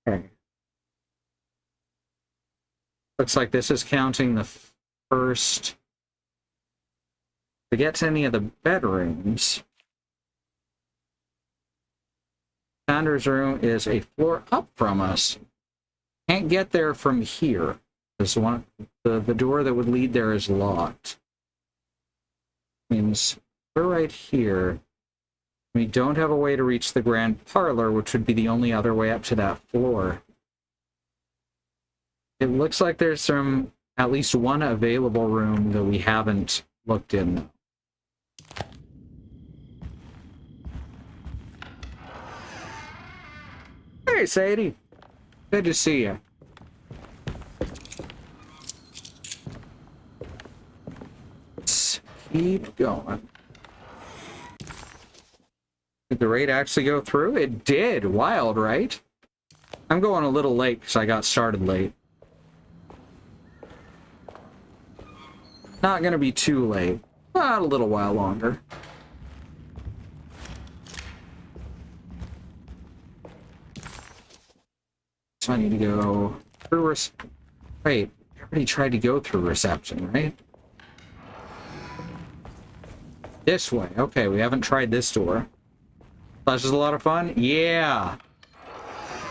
Okay. Looks like this is counting the first... To get to any of the bedrooms... Sandra's room is a floor up from us. Can't get there from here. This one, the door that would lead there is locked. Means we're right here. We don't have a way to reach the grand parlor, which would be the only other way up to that floor. It looks like there's at least one available room that we haven't looked in. Hey, Sadie. Good to see you. Let's keep going. Did the raid actually go through? It did. Wild, right? I'm going a little late because I got started late. Not gonna be too late. Not a little while longer. So I need to go through wait, everybody tried to go through reception, right? This way. Okay, we haven't tried this door. That's just a lot of fun? Yeah!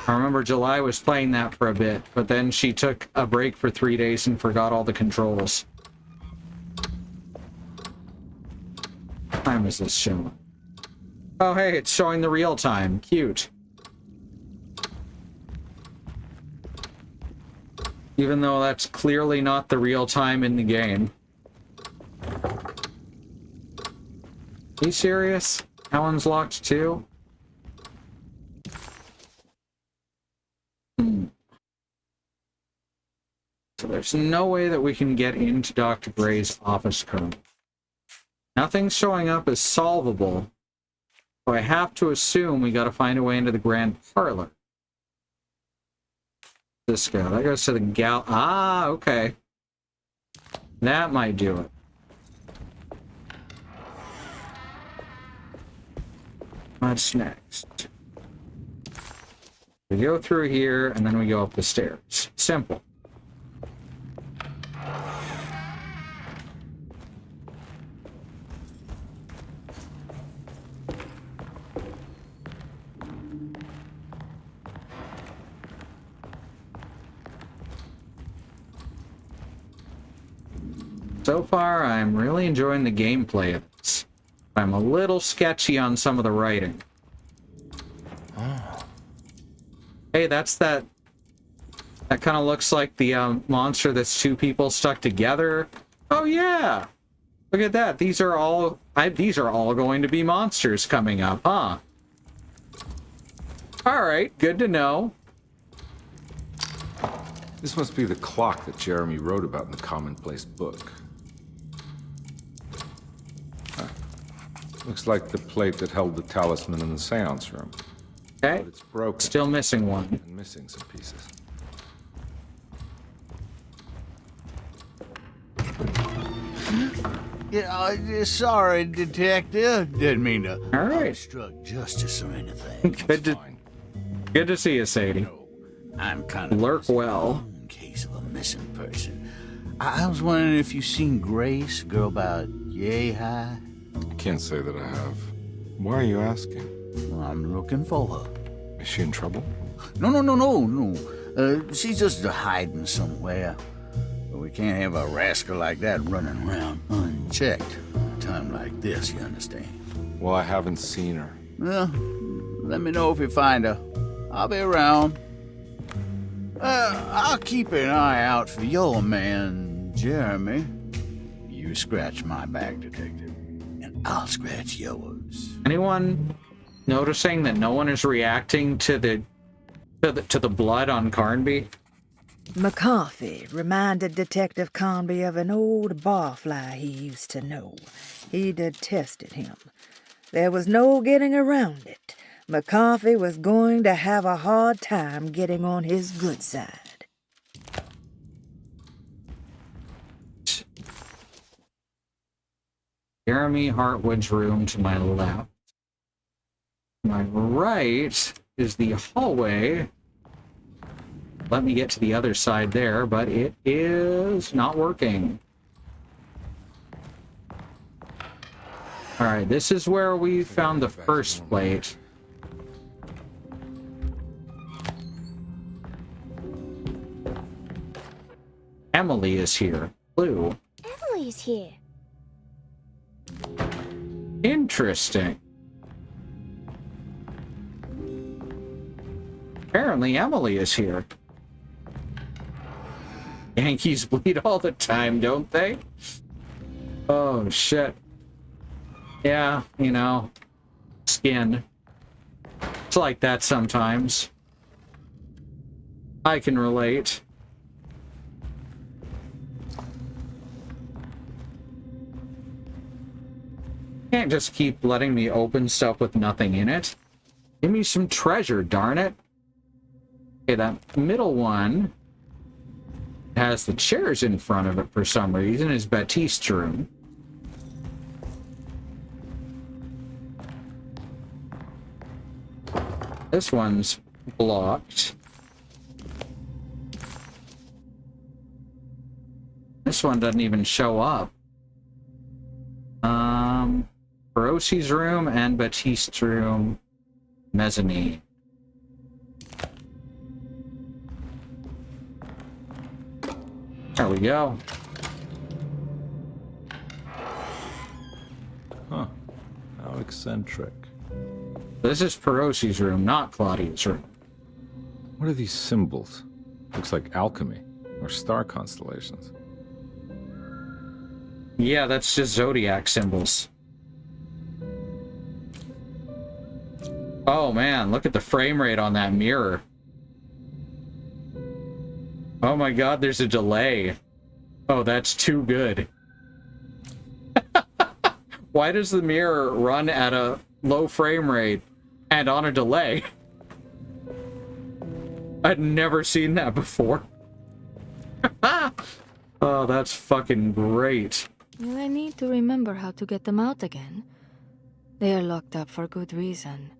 I remember July was playing that for a bit, but then she took a break for 3 days and forgot all the controls. What time is this showing? Oh, hey, it's showing the real time. Cute. Even though that's clearly not the real time in the game. Are you serious? That one's locked too? So there's no way that we can get into Dr. Gray's office currently. Nothing's showing up as solvable. So I have to assume we gotta find a way into the grand parlor. This go. That goes to the gal. Ah, okay. That might do it. What's next? We go through here, and then we go up the stairs. Simple. So far, I'm really enjoying the gameplay of this. I'm a little sketchy on some of the writing. Oh. Hey, that's that kind of looks like the monster that's two people stuck together. Oh yeah! Look at that. These are all going to be monsters coming up, huh? Alright, good to know. This must be the clock that Jeremy wrote about in the commonplace book. Looks like the plate that held the talisman in the seance room. Okay. But it's broken. Still missing one. And missing some pieces. Yeah, sorry, Detective. Didn't mean to obstruct justice or anything. Good to see you, Sadie. I'm kind of lurk well. in case of a missing person. I was wondering if you seen Grace, a girl about yay high. I can't say that I have. Why are you asking? Well, I'm looking for her. Is she in trouble? No. She's just hiding somewhere. But we can't have a rascal like that running around unchecked. A time like this, you understand? Well, I haven't seen her. Well, let me know if you find her. I'll be around. I'll keep an eye out for your man, Jeremy. You scratch my back, detective, and I'll scratch yours. Anyone noticing that no one is reacting to the blood on Carnby? McCarthy reminded Detective Conby of an old barfly he used to know. He detested him. There was no getting around it. McCarthy was going to have a hard time getting on his good side. Jeremy Hartwood's room to my left. My right is the hallway. Let me get to the other side there, but it is not working. All right, this is where we found the first plate. Emily is here. Blue. Emily's here. Interesting. Apparently Emily is here. Yankees bleed all the time, don't they? Oh, shit. Yeah, you know, skin. It's like that sometimes. I can relate. Can't just keep letting me open stuff with nothing in it. Give me some treasure, darn it. Okay, that middle one has the chairs in front of it for some reason. Is Baptiste's room. This one's blocked. This one doesn't even show up. Rosie's room and Baptiste's room, mezzanine. There we go. Huh. How eccentric. This is Perosi's room, not Claudia's room. What are these symbols? Looks like alchemy or star constellations. Yeah, that's just zodiac symbols. Oh man, look at the frame rate on that mirror. Oh my god, there's a delay. Oh, that's too good. Why does the mirror run at a low frame rate and on a delay? I'd never seen that before. Oh, that's fucking great. Will I need to remember how to get them out again? They are locked up for good reason.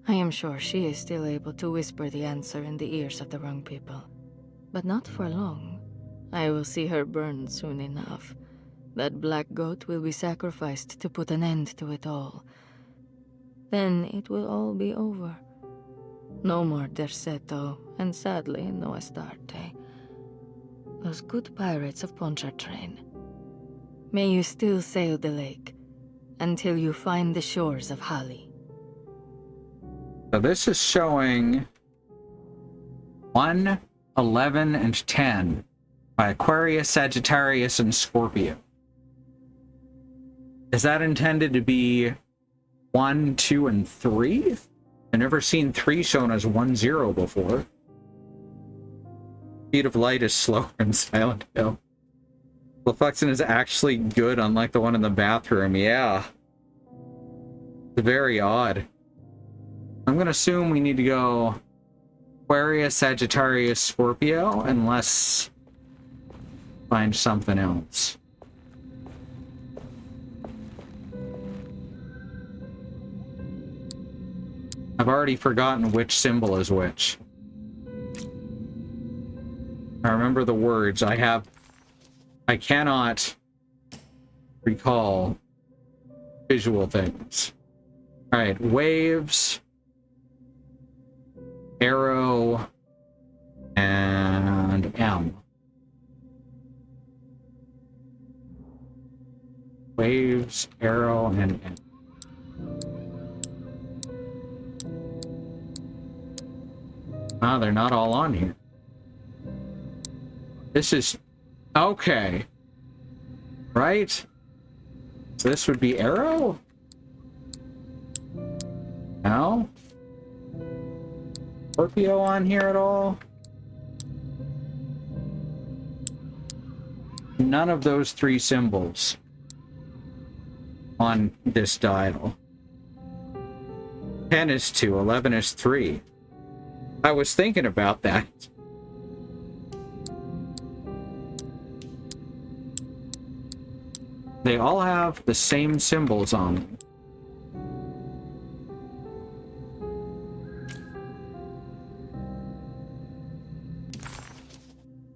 I am sure she is still able to whisper the answer in the ears of the wrong people. But not for long. I will see her burned soon enough. That black goat will be sacrificed to put an end to it all. Then it will all be over. No more Derceto, and sadly, no Astarte. Those good pirates of Pontchartrain. May you still sail the lake, until you find the shores of Hali. So this is showing 1, 11, and 10 by Aquarius, Sagittarius, and Scorpio. Is that intended to be 1, 2, and 3? I've never seen 3 shown as 1, 0 before. Speed of light is slower in Silent Hill. Lefluxin is actually good, unlike the one in the bathroom. Yeah. It's very odd. I'm going to assume we need to go Aquarius, Sagittarius, Scorpio, unless find something else. I've already forgotten which symbol is which. I remember the words. I have I cannot recall visual things. All right, waves, arrow, and M. Waves, arrow, and M. Ah, they're not all on here. This is... okay. Right? So this would be arrow? No? Scorpio on here at all? None of those three symbols on this dial. 10 is 2, 11 is 3. I was thinking about that. They all have the same symbols on them.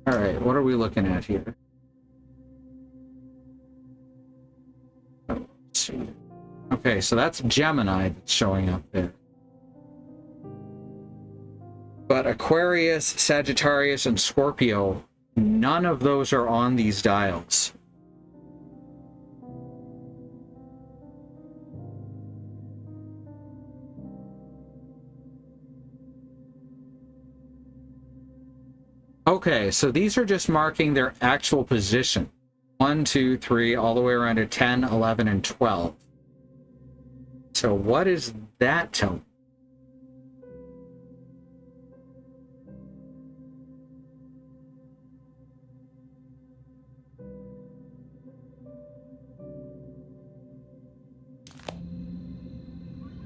All right, what are we looking at here? Let's see. Okay, so that's Gemini that's showing up there. But Aquarius, Sagittarius, and Scorpio, none of those are on these dials. Okay, so these are just marking their actual position. 1, 2, 3, all the way around to 10, 11, and 12. So what is that telling?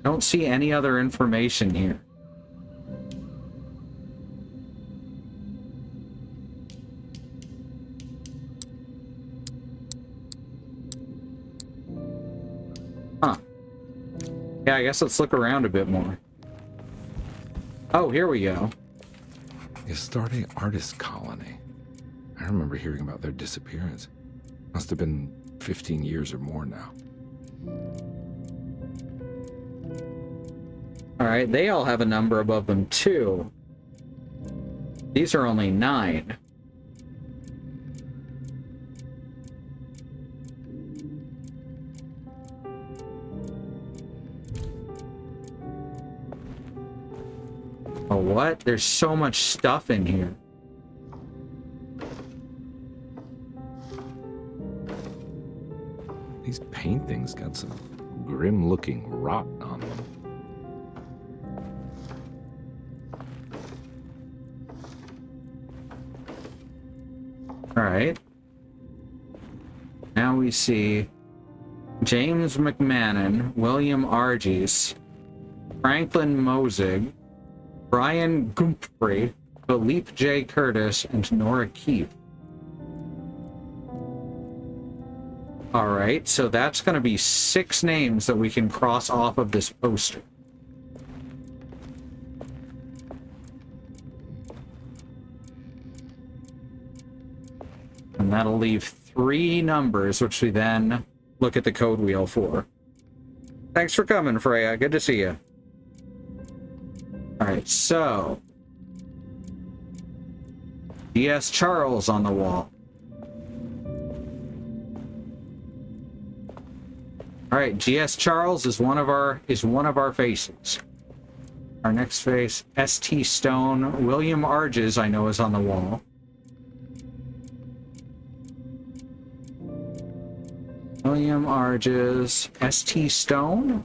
Don't see any other information here. Huh. Yeah, I guess let's look around a bit more. Oh, here we go. Astarte Artist Colony. I remember hearing about their disappearance. Must have been 15 years or more now. All right, they all have a number above them too. These are only 9. Oh, what? There's so much stuff in here. These paintings got some grim-looking rot on them. All right. Now we see James McMahon, William Argies, Franklin Mosig, Brian Gumphrey, Philippe J. Curtis, and Nora Keefe. All right, so that's going to be 6 names that we can cross off of this poster. And that'll leave 3 numbers, which we then look at the code wheel for. Thanks for coming, Freya. Good to see you. All right, so D.S. Charles on the wall. All right, G.S. Charles is one of our faces. Our next face, S.T. Stone. William Arges, I know, is on the wall. William Arges, S.T. Stone.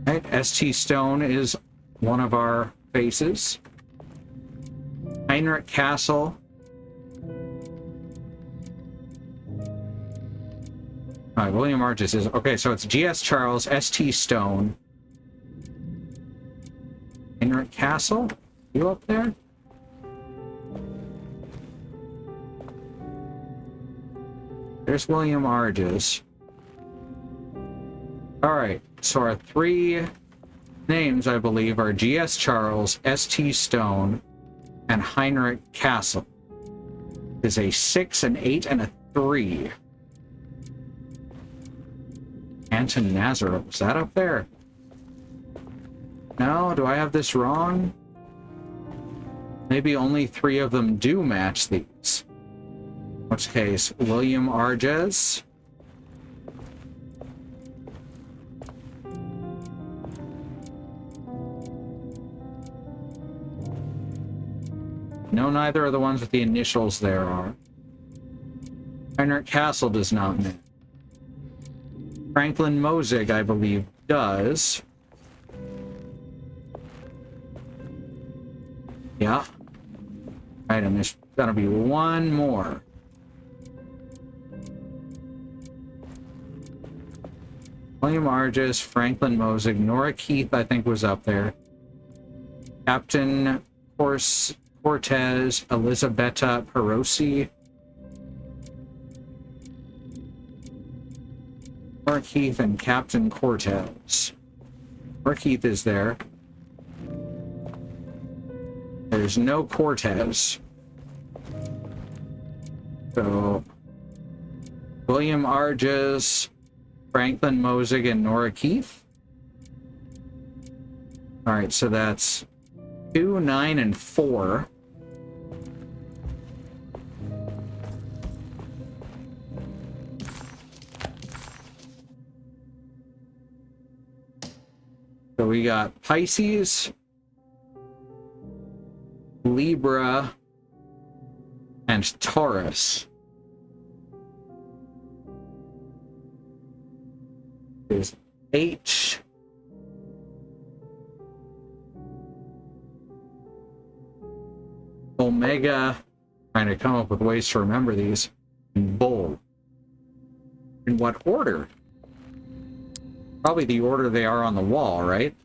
Right, S.T. Stone is one of our faces. Heinrich Castle. All right, William Arges is... okay, so it's G.S. Charles, S.T. Stone. Heinrich Castle? You up there? There's William Arges. All right, so our 3 names, I believe, are G.S. Charles, S.T. Stone, and Heinrich Castle. Is a 6, an 8, and a 3. Anton Nazareth, is that up there? No, do I have this wrong? Maybe only 3 of them do match these. In which case, William Arges. No, neither of the ones with the initials there are. Heinrich Castle does not match. Franklin Mosig, I believe, does. Yeah. Right, and there's gotta be one more. William Arges, Franklin Mosig, Nora Keith, I think, was up there. Captain Cortez, Elisabetta Perosi. Nora Keith and Captain Cortez. Nora Keith is there. There's no Cortez. So, William Arges, Franklin Mosig, and Nora Keith. Alright, so that's 2, 9, and 4. So we got Pisces, Libra, and Taurus. There's H, Omega, trying to come up with ways to remember these, and Bull. In what order? Probably the order they are on the wall, right?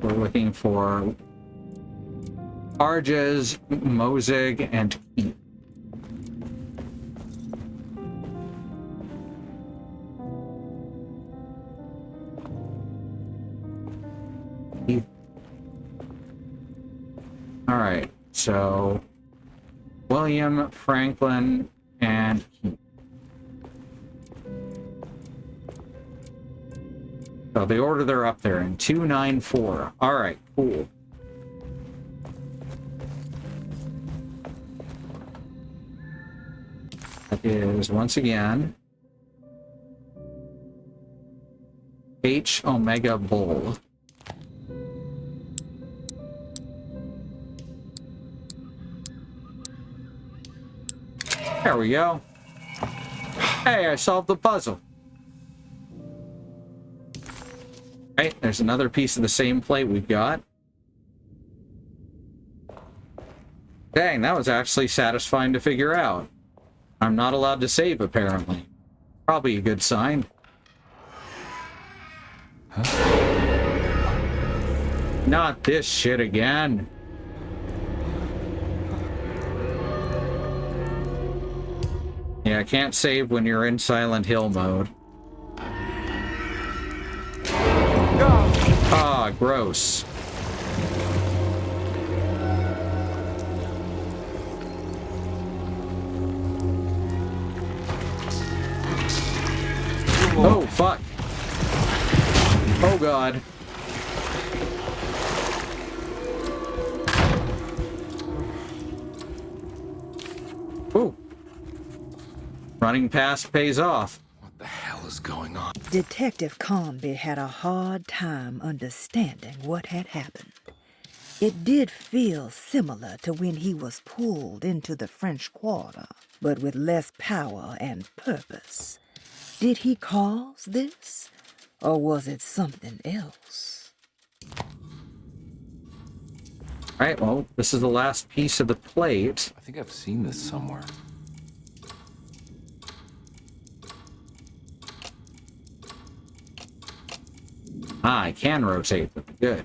We're looking for Arges, Mosig, and Keith. All right, so William, Franklin, and Keith. So the order they're up there in 2, 9, 4. All right, cool. That is once again H Omega Bull. There we go. Hey, I solved the puzzle. Right, there's another piece of the same plate we've got. Dang, that was actually satisfying to figure out. I'm not allowed to save, apparently. Probably a good sign. Huh? Not this shit again. Yeah, I can't save when you're in Silent Hill mode. Ah, gross. Oh, fuck. Oh, God. Ooh. Running past pays off. What the hell is going on? Detective Conby had a hard time understanding what had happened. It did feel similar to when he was pulled into the French Quarter, but with less power and purpose. Did he cause this, or was it something else? All right, well, this is the last piece of the plate. I think I've seen this somewhere. Ah, I can rotate them. Good.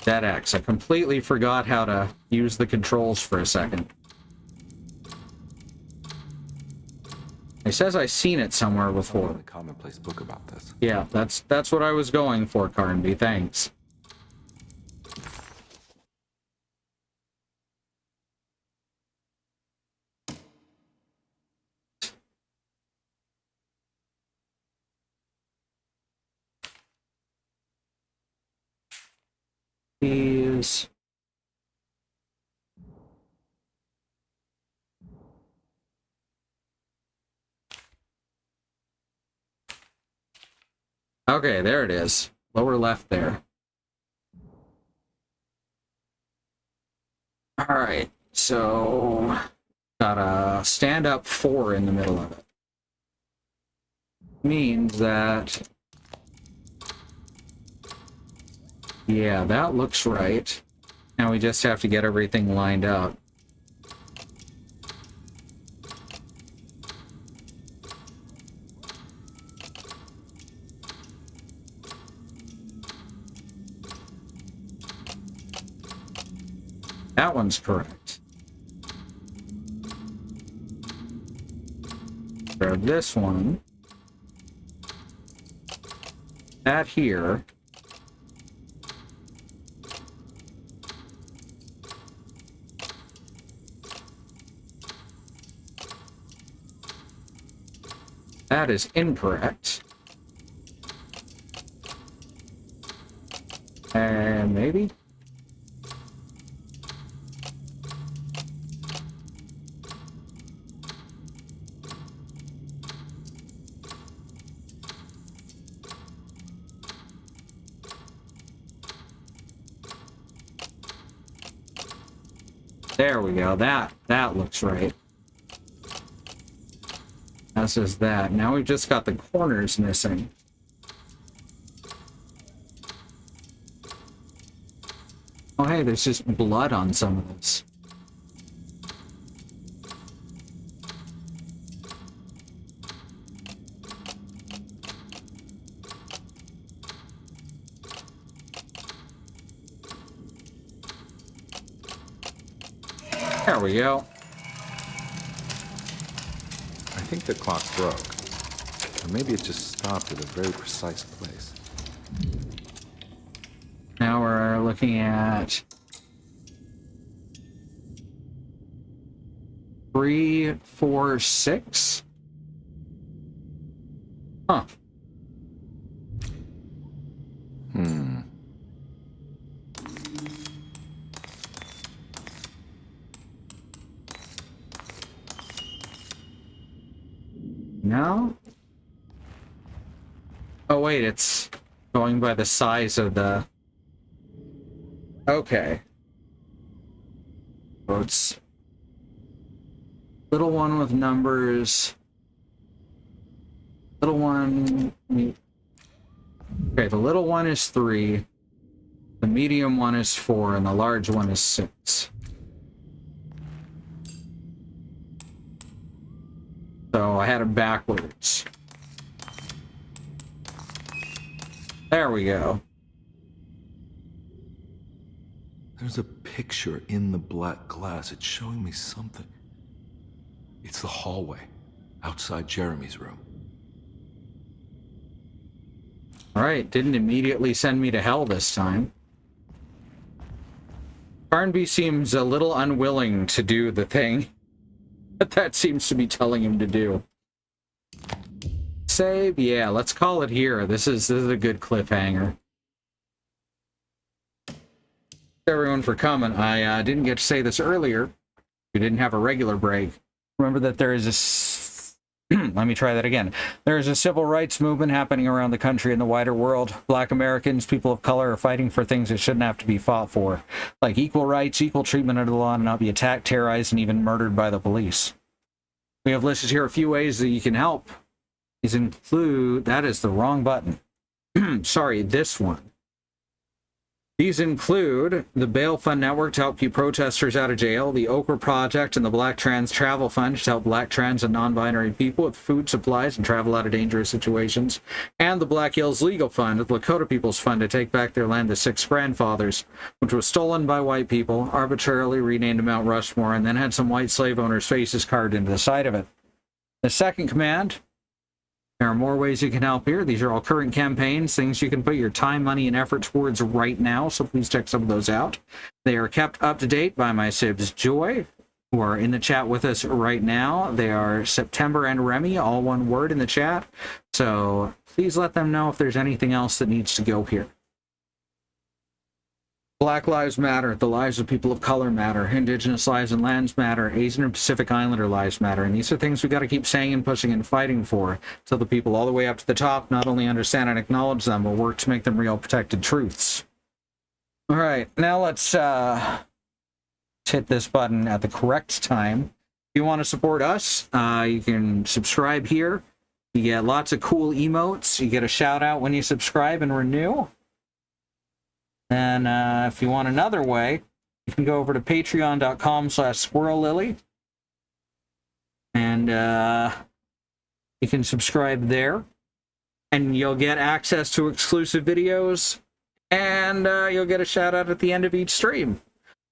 That X. I completely forgot how to use the controls for a second. It says I've seen it somewhere before. A commonplace book about this. Yeah, that's what I was going for, Carnby. Thanks. These. Okay, there it is. Lower left there. Alright, so got a stand-up 4 in the middle of it. Means that... Yeah, that looks right. Now we just have to get everything lined up. That one's correct. Grab this one. That here. That is incorrect. And maybe? There we go. That looks right. As is that. Now we've just got the corners missing. Oh, hey, there's just blood on some of this. There we go. I think the clock broke. Or maybe it just stopped at a very precise place. Now we're looking at 3, 4, 6. Huh. No? Oh wait, it's going by the size of the... Okay. So it's... Little one with numbers... Little one... Okay, the little one is 3. The medium one is 4, and the large one is 6. So I had it backwards. There we go. There's a picture in the black glass. It's showing me something. It's the hallway outside Jeremy's room. Alright, didn't immediately send me to hell this time. Barnby seems a little unwilling to do the thing but that seems to be telling him to do. Save? Yeah, let's call it here. This is a good cliffhanger. Thanks everyone for coming. I didn't get to say this earlier. We didn't have a regular break. Remember that there is a... Let me try that again. There is a civil rights movement happening around the country and the wider world. Black Americans, people of color, are fighting for things that shouldn't have to be fought for, like equal rights, equal treatment under the law, and not be attacked, terrorized, and even murdered by the police. We have listed here a few ways that you can help. These include... That is the wrong button. Sorry, this one. These include the Bail Fund Network to help keep protesters out of jail, the Okra Project and the Black Trans Travel Fund to help Black trans and non-binary people with food supplies and travel out of dangerous situations, and the Black Hills Legal Fund, the Lakota People's Fund to take back their land to 6 grandfathers, which was stolen by white people, arbitrarily renamed Mount Rushmore, and then had some white slave owners' faces carved into the side of it. The second command: there are more ways you can help here. These are all current campaigns, things you can put your time, money, and effort towards right now, so please check some of those out. They are kept up to date by my Sibs Joy, who are in the chat with us right now. They are September and Remy, all one word in the chat. So please let them know if there's anything else that needs to go here. Black lives matter. The lives of people of color matter. Indigenous lives and lands matter. Asian and Pacific Islander lives matter. And these are things we got to keep saying and pushing and fighting for, so the people all the way up to the top not only understand and acknowledge them, but work to make them real protected truths. All right, now let's hit this button at the correct time. If you want to support us, you can subscribe here. You get lots of cool emotes. You get a shout out when you subscribe and renew. And if you want another way, you can go over to patreon.com/squirrellily. And you can subscribe there. And you'll get access to exclusive videos. And you'll get a shout out at the end of each stream.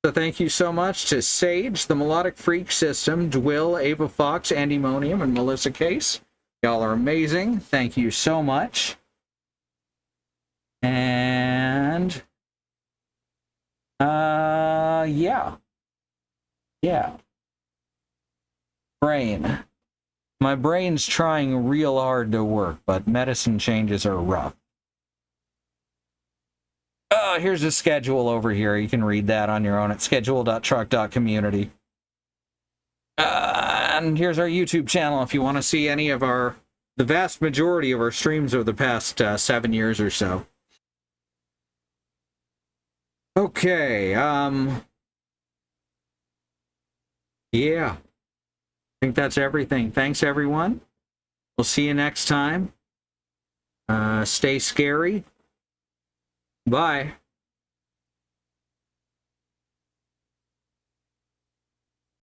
So thank you so much to Sage, the Melodic Freak System, Dwill, Ava Fox, Andymonium, and Melissa Case. Y'all are amazing. Thank you so much. And yeah. Brain. My brain's trying real hard to work, but medicine changes are rough. Here's a schedule over here. You can read that on your own at schedule.truck.community. And here's our YouTube channel if you want to see any of the vast majority of our streams over the past 7 years or so. Okay, yeah. I think that's everything. Thanks, everyone. We'll see you next time. Stay scary. Bye.